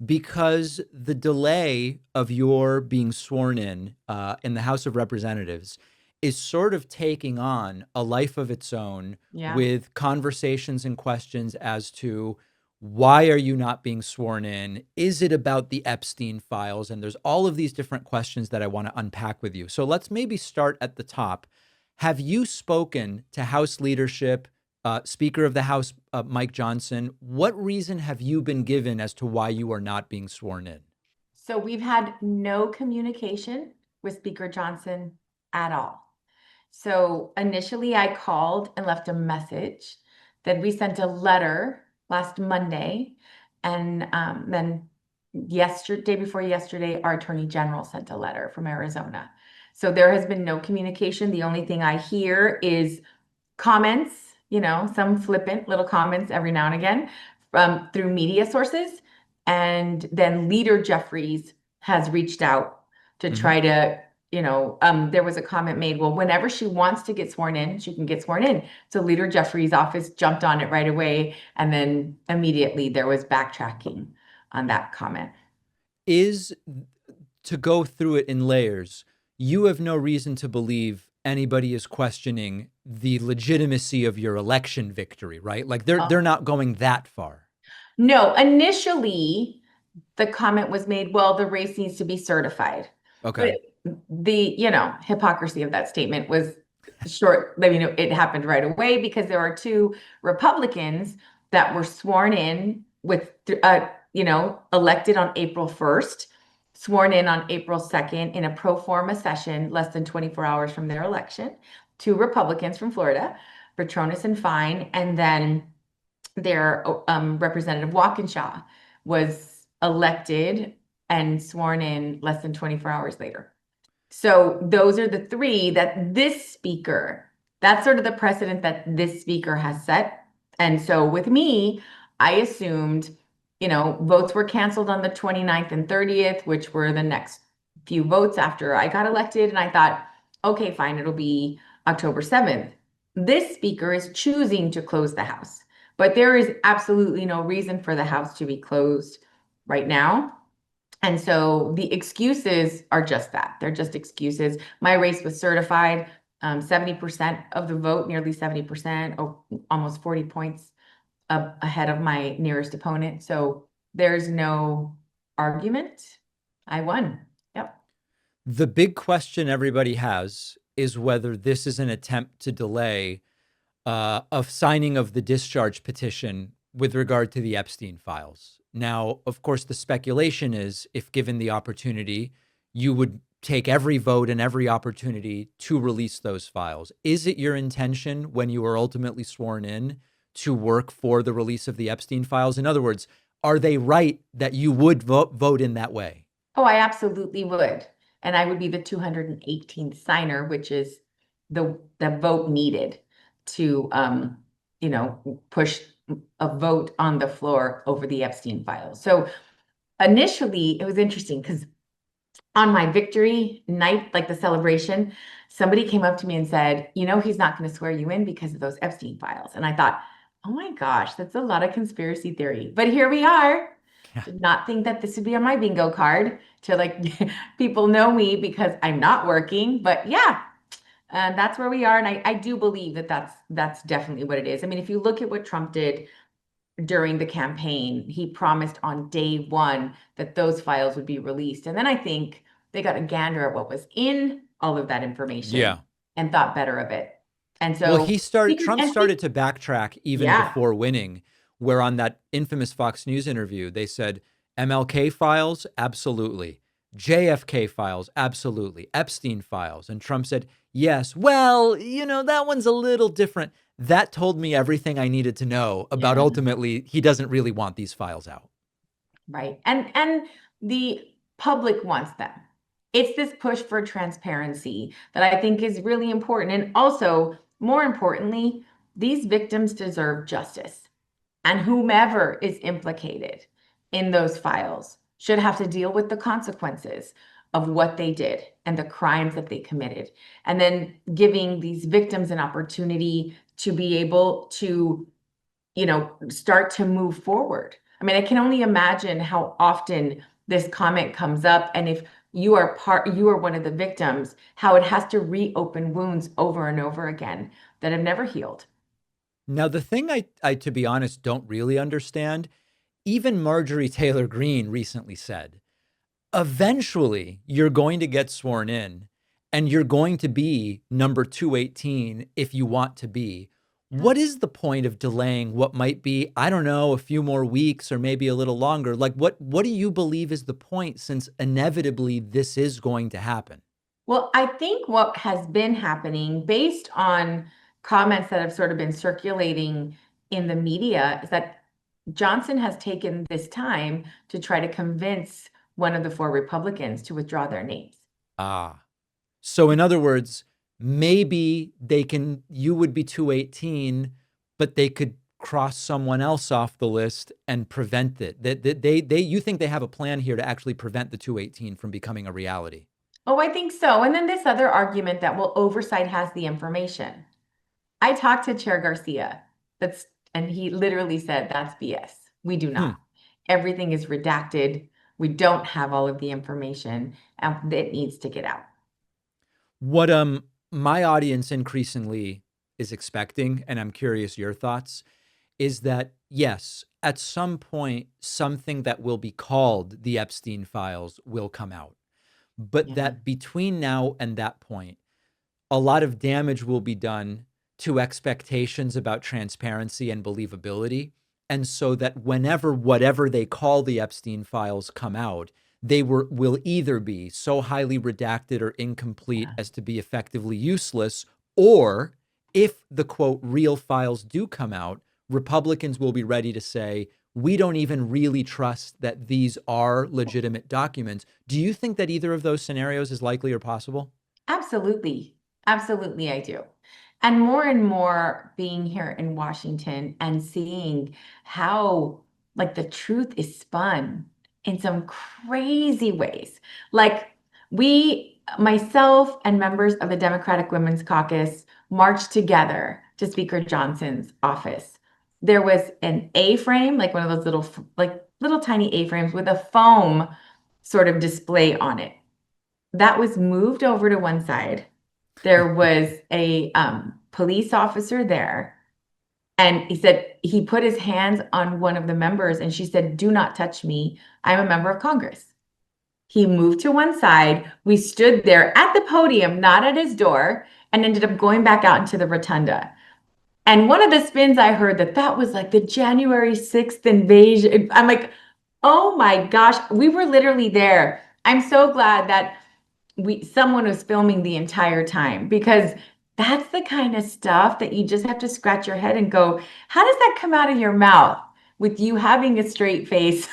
because the delay of your being sworn in the House of Representatives is sort of taking on a life of its own with conversations and questions as to why are you not being sworn in? Is it about the Epstein files? And there's all of these different questions that I want to unpack with you. So let's maybe start at the top. Have you spoken to House leadership, Speaker of the House, Mike Johnson? What reason have you been given as to why you are not being sworn in? So we've had no communication with Speaker Johnson at all. So initially I called and left a message. Then we sent a letter last Monday. And then day before yesterday, our Attorney General sent a letter from Arizona. So there has been no communication. The only thing I hear is comments, some flippant little comments every now and again through media sources. And then Leader Jeffries has reached out to try to, there was a comment made, well, whenever she wants to get sworn in, she can get sworn in. So Leader Jeffries' office jumped on it right away. And then immediately there was backtracking on that comment. To go through it in layers, you have no reason to believe anybody is questioning the legitimacy of your election victory, right? Like they're not going that far. No, initially the comment was made, well, the race needs to be certified. Okay. But the, hypocrisy of that statement was short. It happened right away because there are 2 Republicans that were sworn in with, elected on April 1st, sworn in on April 2nd in a pro forma session less than 24 hours from their election. 2 Republicans from Florida, Petronis and Fine, and then their Representative Walkinshaw was elected and sworn in less than 24 hours later. So those are the 3 that that's sort of the precedent that this speaker has set. And so with me, I assumed, votes were canceled on the 29th and 30th, which were the next few votes after I got elected. And I thought, okay, fine, it'll be October 7th. This speaker is choosing to close the House, but there is absolutely no reason for the House to be closed right now. And so the excuses are just that. They're just excuses. My race was certified, 70% of the vote, nearly 70%, almost 40 points ahead of my nearest opponent. So there's no argument. I won. Yep. The big question everybody has is whether this is an attempt to delay of signing of the discharge petition with regard to the Epstein files. Now, of course, the speculation is if given the opportunity, you would take every vote and every opportunity to release those files. Is it your intention when you are ultimately sworn in to work for the release of the Epstein files? In other words, are they right that you would vote in that way? Oh, I absolutely would. And I would be the 218th signer, which is the vote needed to, push a vote on the floor over the Epstein files. So initially, it was interesting because on my victory night, like the celebration, somebody came up to me and said, he's not going to swear you in because of those Epstein files. And I thought, oh my gosh, that's a lot of conspiracy theory. But here we are. Did not think that this would be on my bingo card to people know me because I'm not working. But yeah, that's where we are. And I do believe that that's definitely what it is. I mean, if you look at what Trump did during the campaign, he promised on day one that those files would be released. And then I think they got a gander at what was in all of that information and thought better of it. And so Trump started to backtrack even before winning, where on that infamous Fox News interview, they said MLK files, absolutely. JFK files, absolutely. Epstein files. And Trump said, yes, well, that one's a little different. That told me everything I needed to know about ultimately he doesn't really want these files out. Right. And the public wants them. It's this push for transparency that I think is really important. And also, more importantly, these victims deserve justice. And whomever is implicated in those files should have to deal with the consequences of what they did and the crimes that they committed. And then giving these victims an opportunity to be able to, start to move forward. I mean, I can only imagine how often this comment comes up. And if you are one of the victims, how it has to reopen wounds over and over again that have never healed. Now, the thing I, to be honest, don't really understand, even Marjorie Taylor Greene recently said, eventually you're going to get sworn in and you're going to be number 218 if you want to be. What is the point of delaying what might be, I don't know, a few more weeks or maybe a little longer? What do you believe is the point, since inevitably this is going to happen? Well, I think what has been happening based on comments that have sort of been circulating in the media is that Johnson has taken this time to try to convince one of the 4 Republicans to withdraw their names. So in other words, maybe you would be 218, but they could cross someone else off the list and prevent it. You think they have a plan here to actually prevent the 218 from becoming a reality? Oh, I think so. And then this other argument that, oversight has the information. I talked to Chair Garcia, and he literally said, that's BS. We do not. Everything is redacted. We don't have all of the information, and it needs to get out. What my audience increasingly is expecting, and I'm curious your thoughts, is that, yes, at some point, something that will be called the Epstein files will come out. But that between now and that point, a lot of damage will be done to expectations about transparency and believability. And so that whatever they call the Epstein files come out, they will either be so highly redacted or incomplete as to be effectively useless, or if the quote real files do come out, Republicans will be ready to say, we don't even really trust that these are legitimate documents. Do you think that either of those scenarios is likely or possible? Absolutely. Absolutely, I do. And more being here in Washington and seeing how the truth is spun in some crazy ways. Myself and members of the Democratic Women's Caucus marched together to Speaker Johnson's office. There was an A-frame, one of those little tiny A-frames with a foam sort of display on it. That was moved over to one side. There was a police officer there, and he said he put his hands on one of the members, and she said, do not touch me. I'm a member of Congress. He moved to one side. We stood there at the podium, not at his door, and ended up going back out into the rotunda. And one of the spins I heard that was like the January 6th invasion. I'm like, oh my gosh, we were literally there. I'm so glad that someone was filming the entire time, because That's the kind of stuff that you just have to scratch your head and go, how does that come out of your mouth with you having a straight face?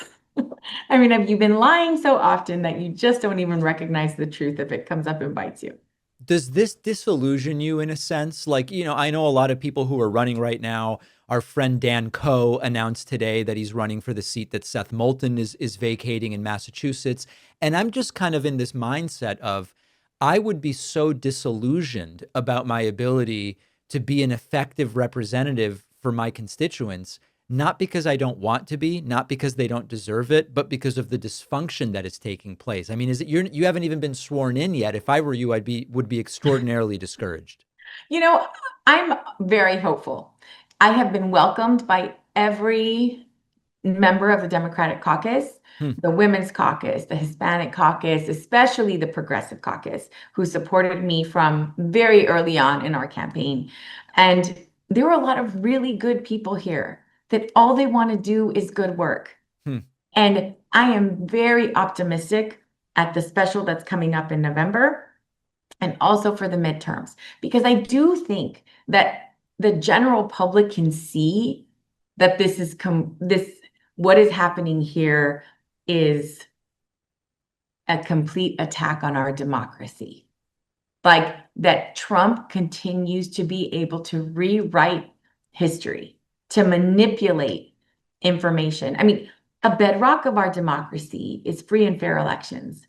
I mean, have you been lying so often that you just don't even recognize the truth if it comes up and bites you? Does this disillusion you in a sense? Like, I know a lot of people who are running right now. Our friend Dan Coe announced today that he's running for the seat that Seth Moulton is vacating in Massachusetts. And I'm just kind of in this mindset of, I would be so disillusioned about my ability to be an effective representative for my constituents, not because I don't want to be, not because they don't deserve it, but because of the dysfunction that is taking place. I mean, is it you haven't even been sworn in yet? If I were you, would be extraordinarily discouraged. I'm very hopeful. I have been welcomed by every member of the Democratic caucus, the Women's Caucus, the Hispanic Caucus, especially the Progressive Caucus, who supported me from very early on in our campaign. And there were a lot of really good people here that all they want to do is good work. And I am very optimistic at the special that's coming up in November and also for the midterms, because I do think that the general public can see that what is happening here is a complete attack on our democracy. Like that Trump continues to be able to rewrite history, to manipulate information. I mean, a bedrock of our democracy is free and fair elections.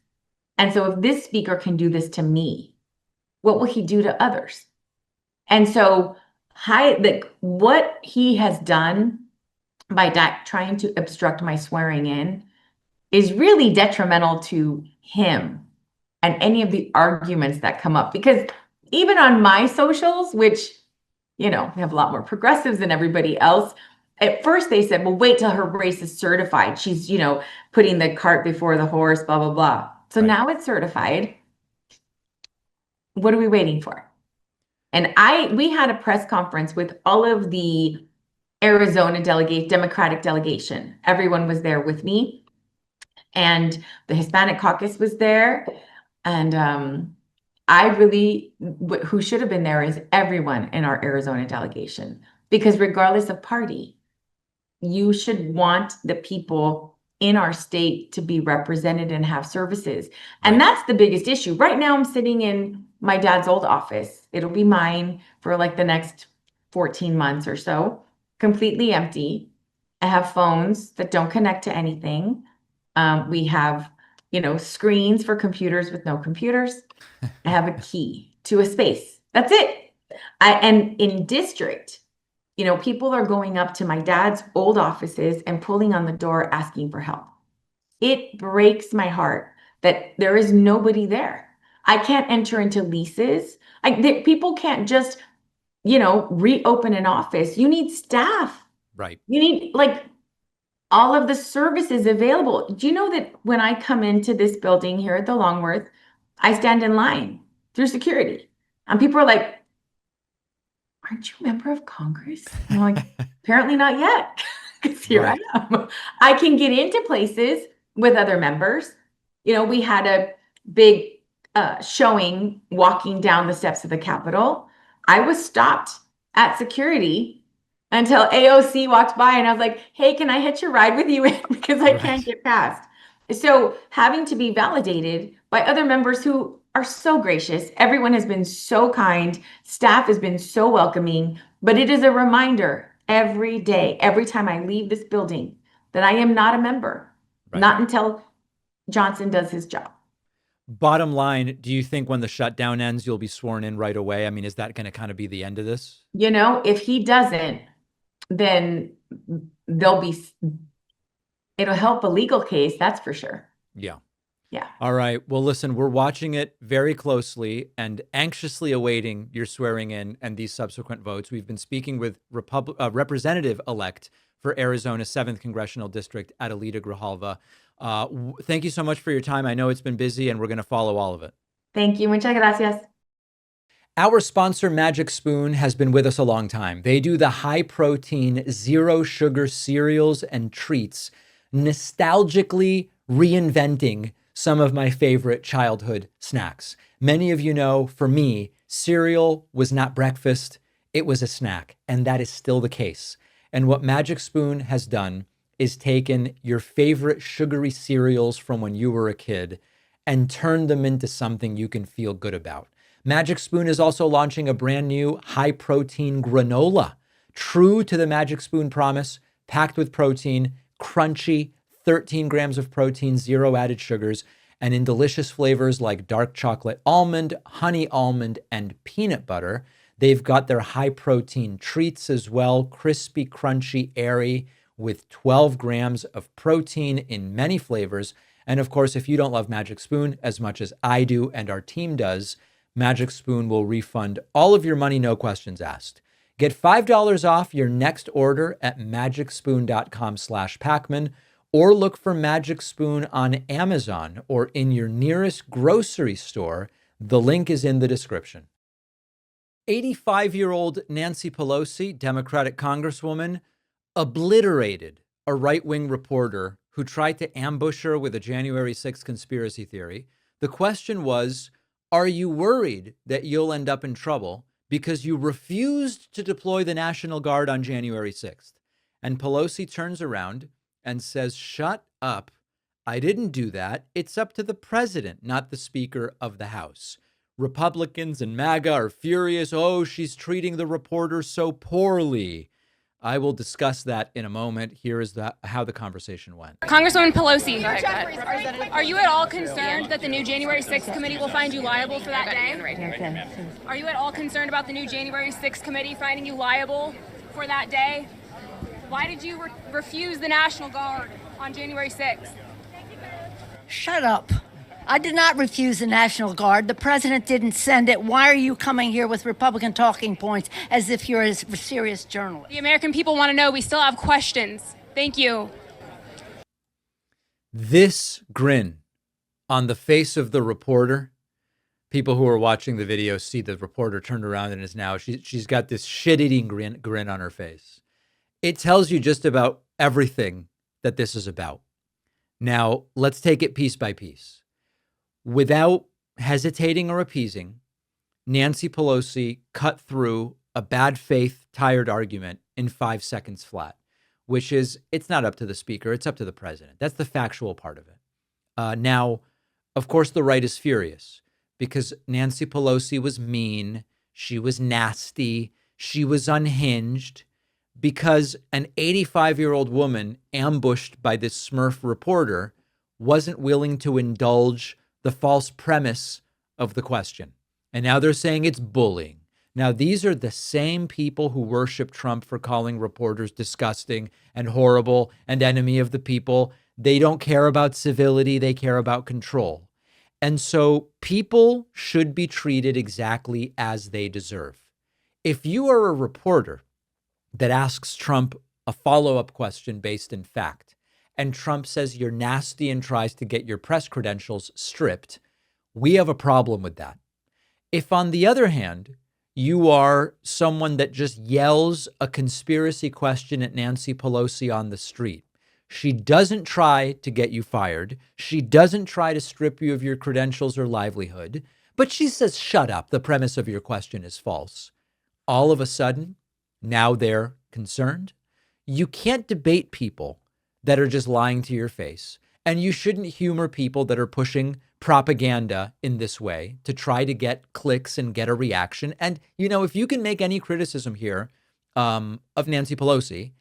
And so if this speaker can do this to me, what will he do to others? And so what he has done by trying to obstruct my swearing in is really detrimental to him and any of the arguments that come up. Because even on my socials, which, we have a lot more progressives than everybody else, at first they said, well, wait till her race is certified. She's, putting the cart before the horse, blah, blah, blah. So now it's certified. What are we waiting for? And we had a press conference with all of the Arizona Democratic delegation. Everyone was there with me. And the Hispanic Caucus was there. And who should have been there is everyone in our Arizona delegation. Because regardless of party, you should want the people in our state to be represented and have services. And that's the biggest issue. Right now, I'm sitting in my dad's old office. It'll be mine for like the next 14 months or so, completely empty. I have phones that don't connect to anything. We have, screens for computers with no computers. I have a key to a space. That's it. And in district, people are going up to my dad's old offices and pulling on the door asking for help. It breaks my heart that there is nobody there. I can't enter into leases. People can't just, reopen an office. You need staff. Right. You need all of the services available. Do you know that when I come into this building here at the Longworth, I stand in line through security and people are like, aren't you a member of Congress? And I'm like, apparently not yet, because here I am. I can get into places with other members. We had a big showing walking down the steps of the Capitol. I was stopped at security until AOC walked by and I was like, hey, can I hitch a ride with you in? Because I can't get past. So having to be validated by other members who are so gracious. Everyone has been so kind. Staff has been so welcoming, but it is a reminder every day, every time I leave this building, that I am not a member, not until Johnson does his job. Bottom line, do you think when the shutdown ends, you'll be sworn in right away? I mean, is that going to kind of be the end of this? If he doesn't, then it'll help a legal case. That's for sure. Yeah. Yeah. All right. Well, listen, we're watching it very closely and anxiously awaiting your swearing in and these subsequent votes. We've been speaking with Representative-elect for Arizona 7th Congressional District, Adelita Grijalva. Thank you so much for your time. I know it's been busy and we're going to follow all of it. Thank you. Muchas gracias. Our sponsor, Magic Spoon, has been with us a long time. They do the high-protein, zero-sugar cereals and treats, nostalgically reinventing some of my favorite childhood snacks. Many of you know, for me, Cereal was not breakfast, it was a snack, and that is still the case. And what Magic Spoon has done is taken your favorite sugary cereals from when you were a kid and turned them into something you can feel good about. Magic Spoon is also launching a brand new high-protein granola, true to the Magic Spoon promise, packed with protein, crunchy, 13 grams of protein, 0 added sugars, and in delicious flavors like dark chocolate almond, honey almond, and peanut butter. They've got their high-protein treats as well, crispy, crunchy, airy, with 12 grams of protein in many flavors. And of course, if you don't love Magic Spoon as much as I do and our team does, Magic Spoon will refund all of your money, no questions asked. Get $5 off your next order at magicspoon.com/Pakman, or look for Magic Spoon on Amazon or in your nearest grocery store. The link is in the description. 85-year-old Nancy Pelosi, Democratic Congresswoman, obliterated a right-wing reporter who tried to ambush her with a January 6th conspiracy theory. The question was, are you worried that you'll end up in trouble because you refused to deploy the National Guard on January 6th? And Pelosi turns around and says, shut up. I didn't do that. It's up to the president, not the Speaker of the House. Republicans and MAGA are furious. Oh, she's treating the reporter so poorly. I will discuss that in a moment. Here is how the conversation went. Congresswoman Pelosi, are you at all concerned that the new January 6th committee will find you liable for that day? Are you at all concerned about the new January 6th committee finding you liable for that day? Why did you refuse the National Guard on January 6th? Shut up. I did not refuse the National Guard. The president didn't send it. Why are you coming here with Republican talking points as if you're a serious journalist? The American people want to know. We still have questions. Thank you. This grin on the face of the reporter, people who are watching the video see the reporter turned around and is now, she's got this shit-eating grin on her face. It tells you just about everything that this is about. Now, let's take it piece by piece. Without hesitating or appeasing, Nancy Pelosi cut through a bad faith, tired argument in 5 seconds flat, which is, it's not up to the speaker, it's up to the president. That's the factual part of it. Now, of course, the right is furious because Nancy Pelosi was mean, she was nasty, she was unhinged, because an 85-year-old woman ambushed by this Smurf reporter wasn't willing to indulge the false premise of the question. And now they're saying it's bullying. Now, these are the same people who worship Trump for calling reporters disgusting and horrible and enemy of the people. They don't care about civility. They care about control. And so people should be treated exactly as they deserve. If you are a reporter that asks Trump a follow-up question based in fact, and Trump says you're nasty and tries to get your press credentials stripped, we have a problem with that. If, on the other hand, you are someone that just yells a conspiracy question at Nancy Pelosi on the street, she doesn't try to get you fired, she doesn't try to strip you of your credentials or livelihood, but she says, shut up, the premise of your question is false. All of a sudden, now they're concerned. You can't debate people that are just lying to your face. And you shouldn't humor people that are pushing propaganda in this way to try to get clicks and get a reaction. And, you know, if you can make any criticism here of Nancy Pelosi,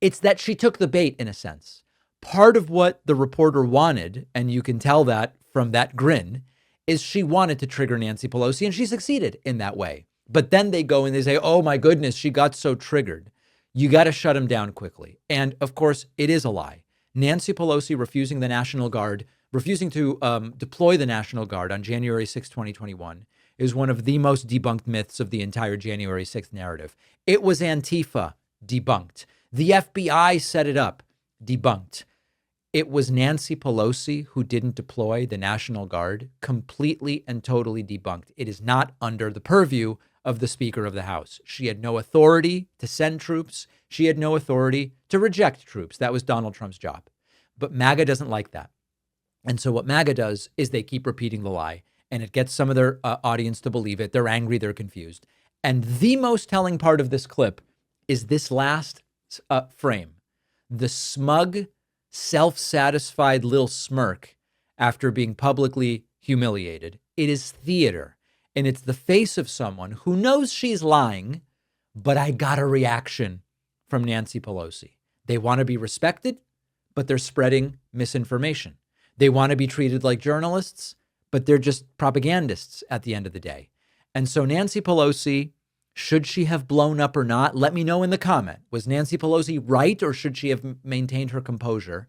it's that she took the bait in a sense. Part of what the reporter wanted, and you can tell that from that grin, is she wanted to trigger Nancy Pelosi, and she succeeded in that way. But then they go and they say, oh my goodness, she got so triggered. You got to shut him down quickly. And of course, it is a lie. Nancy Pelosi refusing the National Guard, refusing to deploy the National Guard on January 6, 2021, is one of the most debunked myths of the entire January 6th narrative. It was Antifa, debunked. The FBI set it up, debunked. It was Nancy Pelosi who didn't deploy the National Guard, completely and totally debunked. It is not under the purview of the Speaker of the House. She had no authority to send troops. She had no authority to reject troops. That was Donald Trump's job. But MAGA doesn't like that. And so what MAGA does is they keep repeating the lie. and it gets some of their audience to believe it. They're angry, they're confused. And the most telling part of this clip is this last frame. The smug, self-satisfied little smirk after being publicly humiliated. It is theater, and it's the face of someone who knows she's lying, but I got a reaction from Nancy Pelosi. They want to be respected, but they're spreading misinformation. They want to be treated like journalists, but they're just propagandists at the end of the day. And so Nancy Pelosi, should she have blown up or not? Let me know in the comment. Was Nancy Pelosi right, or should she have maintained her composure?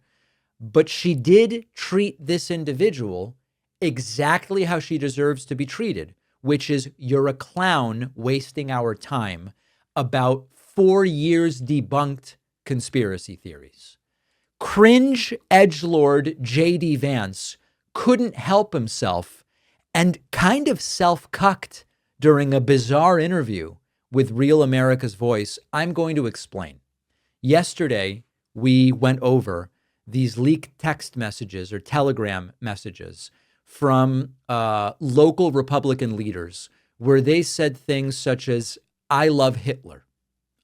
But she did treat this individual exactly how she deserves to be treated, which is, you're a clown wasting our time about 4 years debunked conspiracy theories. Cringe edgelord J.D. Vance couldn't help himself and kind of self-cucked during a bizarre interview with Real America's Voice. I'm going to explain. Yesterday, we went over these leaked text messages or telegram messages from local Republican leaders where they said things such as, "I love Hitler,"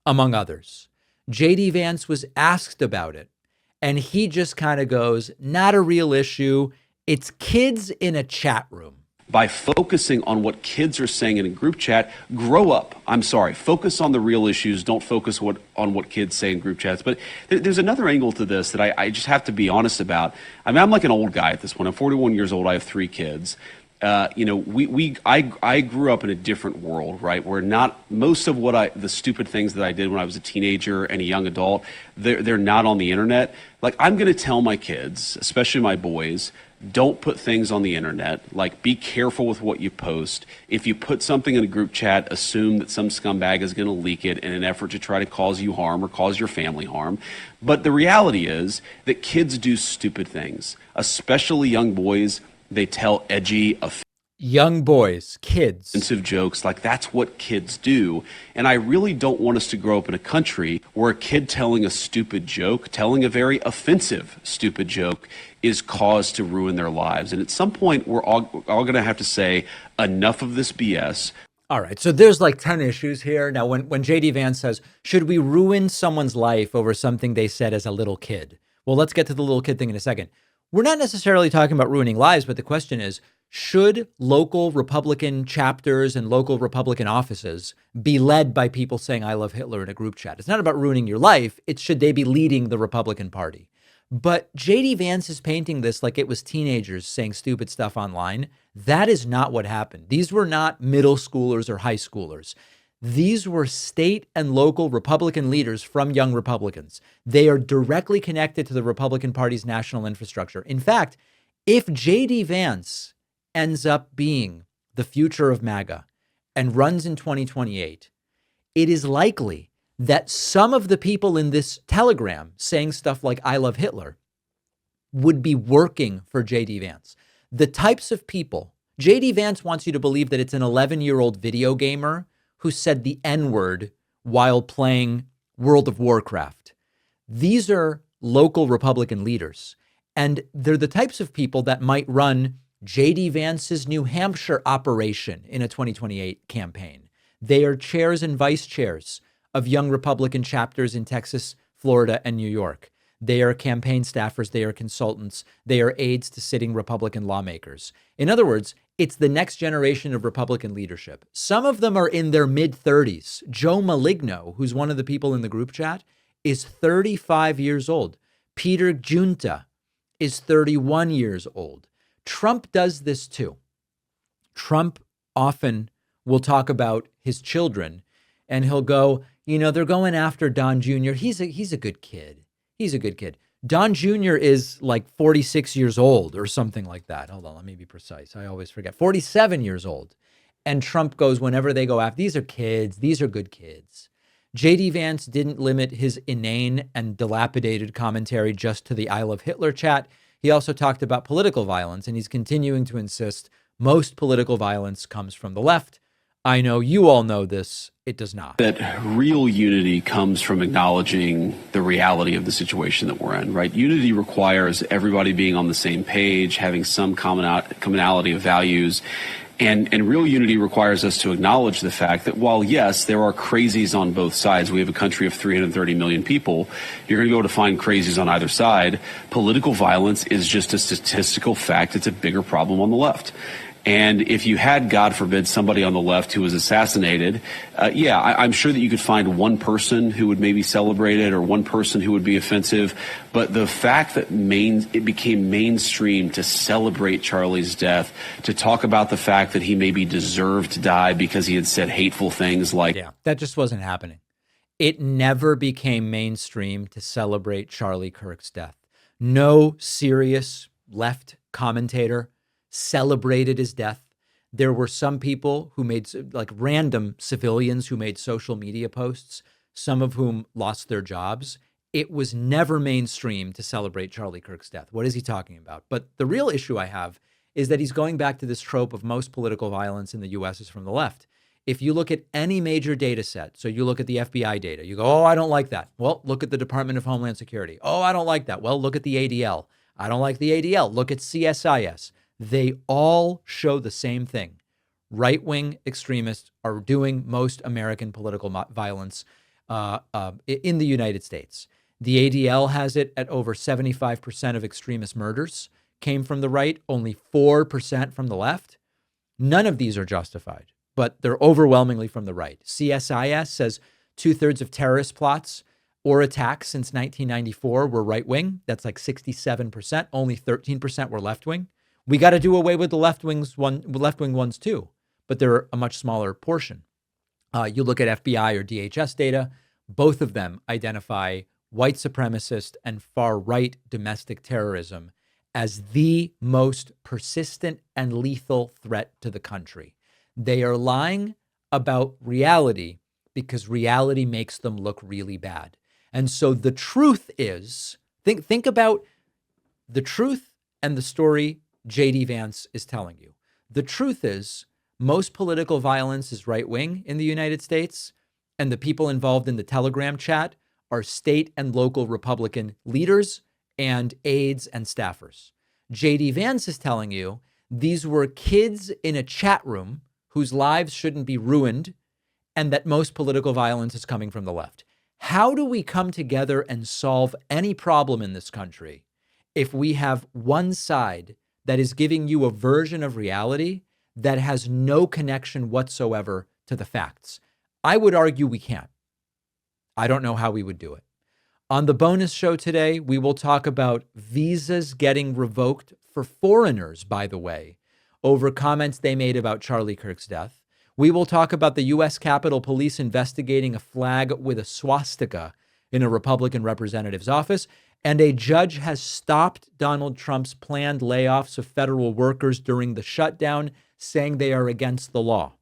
among others. J.D. Vance was asked about it, and he just kind of goes, not a real issue. It's kids in a chat room. By focusing on what kids are saying in a group chat, grow up. I'm sorry, focus on the real issues. Don't focus on what kids say in group chats. But there's another angle to this that I just have to be honest about. I mean, I'm like an old guy at this point. I'm 41 years old. I have 3 kids. I grew up in a different world, right? Where not most of the stupid things that I did when I was a teenager and a young adult, they're not on the internet. Like, I'm going to tell my kids, especially my boys, don't put things on the internet. Like, be careful with what you post. If you put something in a group chat, assume that some scumbag is going to leak it in an effort to try to cause you harm or cause your family harm. But the reality is that kids do stupid things, especially young boys. They tell edgy, young boys, kids, offensive jokes. Like, that's what kids do. And I really don't want us to grow up in a country where a kid telling a stupid joke, telling a very offensive stupid joke, is cause to ruin their lives. And at some point, we're all going to have to say, enough of this BS. All right. So there's like 10 issues here. Now, when J.D. Vance says, should we ruin someone's life over something they said as a little kid? Well, let's get to the little kid thing in a second. We're not necessarily talking about ruining lives, but the question is, should local Republican chapters and local Republican offices be led by people saying, I love Hitler in a group chat? It's not about ruining your life. It's should they be leading the Republican Party? But J.D. Vance is painting this like it was teenagers saying stupid stuff online. That is not what happened. These were not middle schoolers or high schoolers. These were state and local Republican leaders from Young Republicans. They are directly connected to the Republican Party's national infrastructure. In fact, if J.D. Vance ends up being the future of MAGA and runs in 2028, it is likely that some of the people in this telegram saying stuff like, I love Hitler, would be working for J.D. Vance. The types of people, J.D. Vance wants you to believe that it's an 11-year-old video gamer who said the N-word while playing World of Warcraft. These are local Republican leaders, and they're the types of people that might run J.D. Vance's New Hampshire operation in a 2028 campaign. They are chairs and vice chairs of Young Republican chapters in Texas, Florida, and New York. They are campaign staffers. They are consultants. They are aides to sitting Republican lawmakers. In other words, it's the next generation of Republican leadership. Some of them are in their mid-30s. Joe Maligno, who's one of the people in the group chat, is 35 years old. Peter Giunta is 31 years old. Trump does this too. Trump often will talk about his children, and he'll go, they're going after Don Jr. He's a good kid. He's a good kid. Don Jr. is like 46 years old or something like that. Hold on, let me be precise. I always forget. 47 years old. And Trump goes, whenever they go after, these are kids. These are good kids. J.D. Vance didn't limit his inane and dilapidated commentary just to the I love Hitler chat. He also talked about political violence, and he's continuing to insist most political violence comes from the left. I know you all know this. It does not. That real unity comes from acknowledging the reality of the situation that we're in, right? Unity requires everybody being on the same page, having some commonality of values. And real unity requires us to acknowledge the fact that while, yes, there are crazies on both sides, we have a country of 330 million people, you're going to be able to find crazies on either side. Political violence is just a statistical fact. It's a bigger problem on the left. And if you had, God forbid, somebody on the left who was assassinated, I'm sure that you could find one person who would maybe celebrate it or one person who would be offensive. But the fact that it became mainstream to celebrate Charlie's death, to talk about the fact that he maybe deserved to die because he had said hateful things like... Yeah, that just wasn't happening. It never became mainstream to celebrate Charlie Kirk's death. No serious left commentator celebrated his death. There were some people who made, like random civilians who made social media posts, some of whom lost their jobs. It was never mainstream to celebrate Charlie Kirk's death. What is he talking about? But the real issue I have is that he's going back to this trope of most political violence in the U.S. is from the left. If you look at any major data set, so you look at the FBI data, you go, oh, I don't like that. Well, look at the Department of Homeland Security. Oh, I don't like that. Well, look at the ADL. I don't like the ADL. Look at CSIS. They all show the same thing. Right-wing extremists are doing most American political violence in the United States. The ADL has it at over 75% of extremist murders came from the right, only 4% from the left. None of these are justified, but they're overwhelmingly from the right. CSIS says 2/3 of terrorist plots or attacks since 1994 were right-wing. That's like 67%. Only 13% were left-wing. We got to do away with the left-wing ones too, but they're a much smaller portion. You look at FBI or DHS data, both of them identify white supremacist and far-right domestic terrorism as the most persistent and lethal threat to the country. They are lying about reality because reality makes them look really bad. And so the truth is, think about the truth and the story J.D. Vance is telling you. The truth is, most political violence is right-wing in the United States, and the people involved in the Telegram chat are state and local Republican leaders and aides and staffers. J.D. Vance is telling you these were kids in a chat room whose lives shouldn't be ruined, and that most political violence is coming from the left. How do we come together and solve any problem in this country if we have one side that is giving you a version of reality that has no connection whatsoever to the facts? I would argue we can't. I don't know how we would do it. On the bonus show today, we will talk about visas getting revoked for foreigners, by the way, over comments they made about Charlie Kirk's death. We will talk about the U.S. Capitol Police investigating a flag with a swastika in a Republican representative's office. And a judge has stopped Donald Trump's planned layoffs of federal workers during the shutdown, saying they are against the law.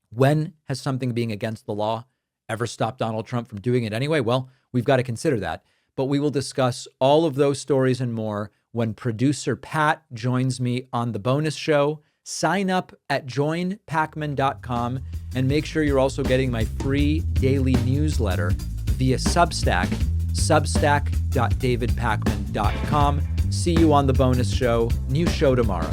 When has something being against the law ever stopped Donald Trump from doing it anyway? Well, we've got to consider that. But we will discuss all of those stories and more when producer Pat joins me on the bonus show. Sign up at joinpakman.com and make sure you're also getting my free daily newsletter via Substack, substack.davidpakman.com. See you on the bonus show. New show tomorrow.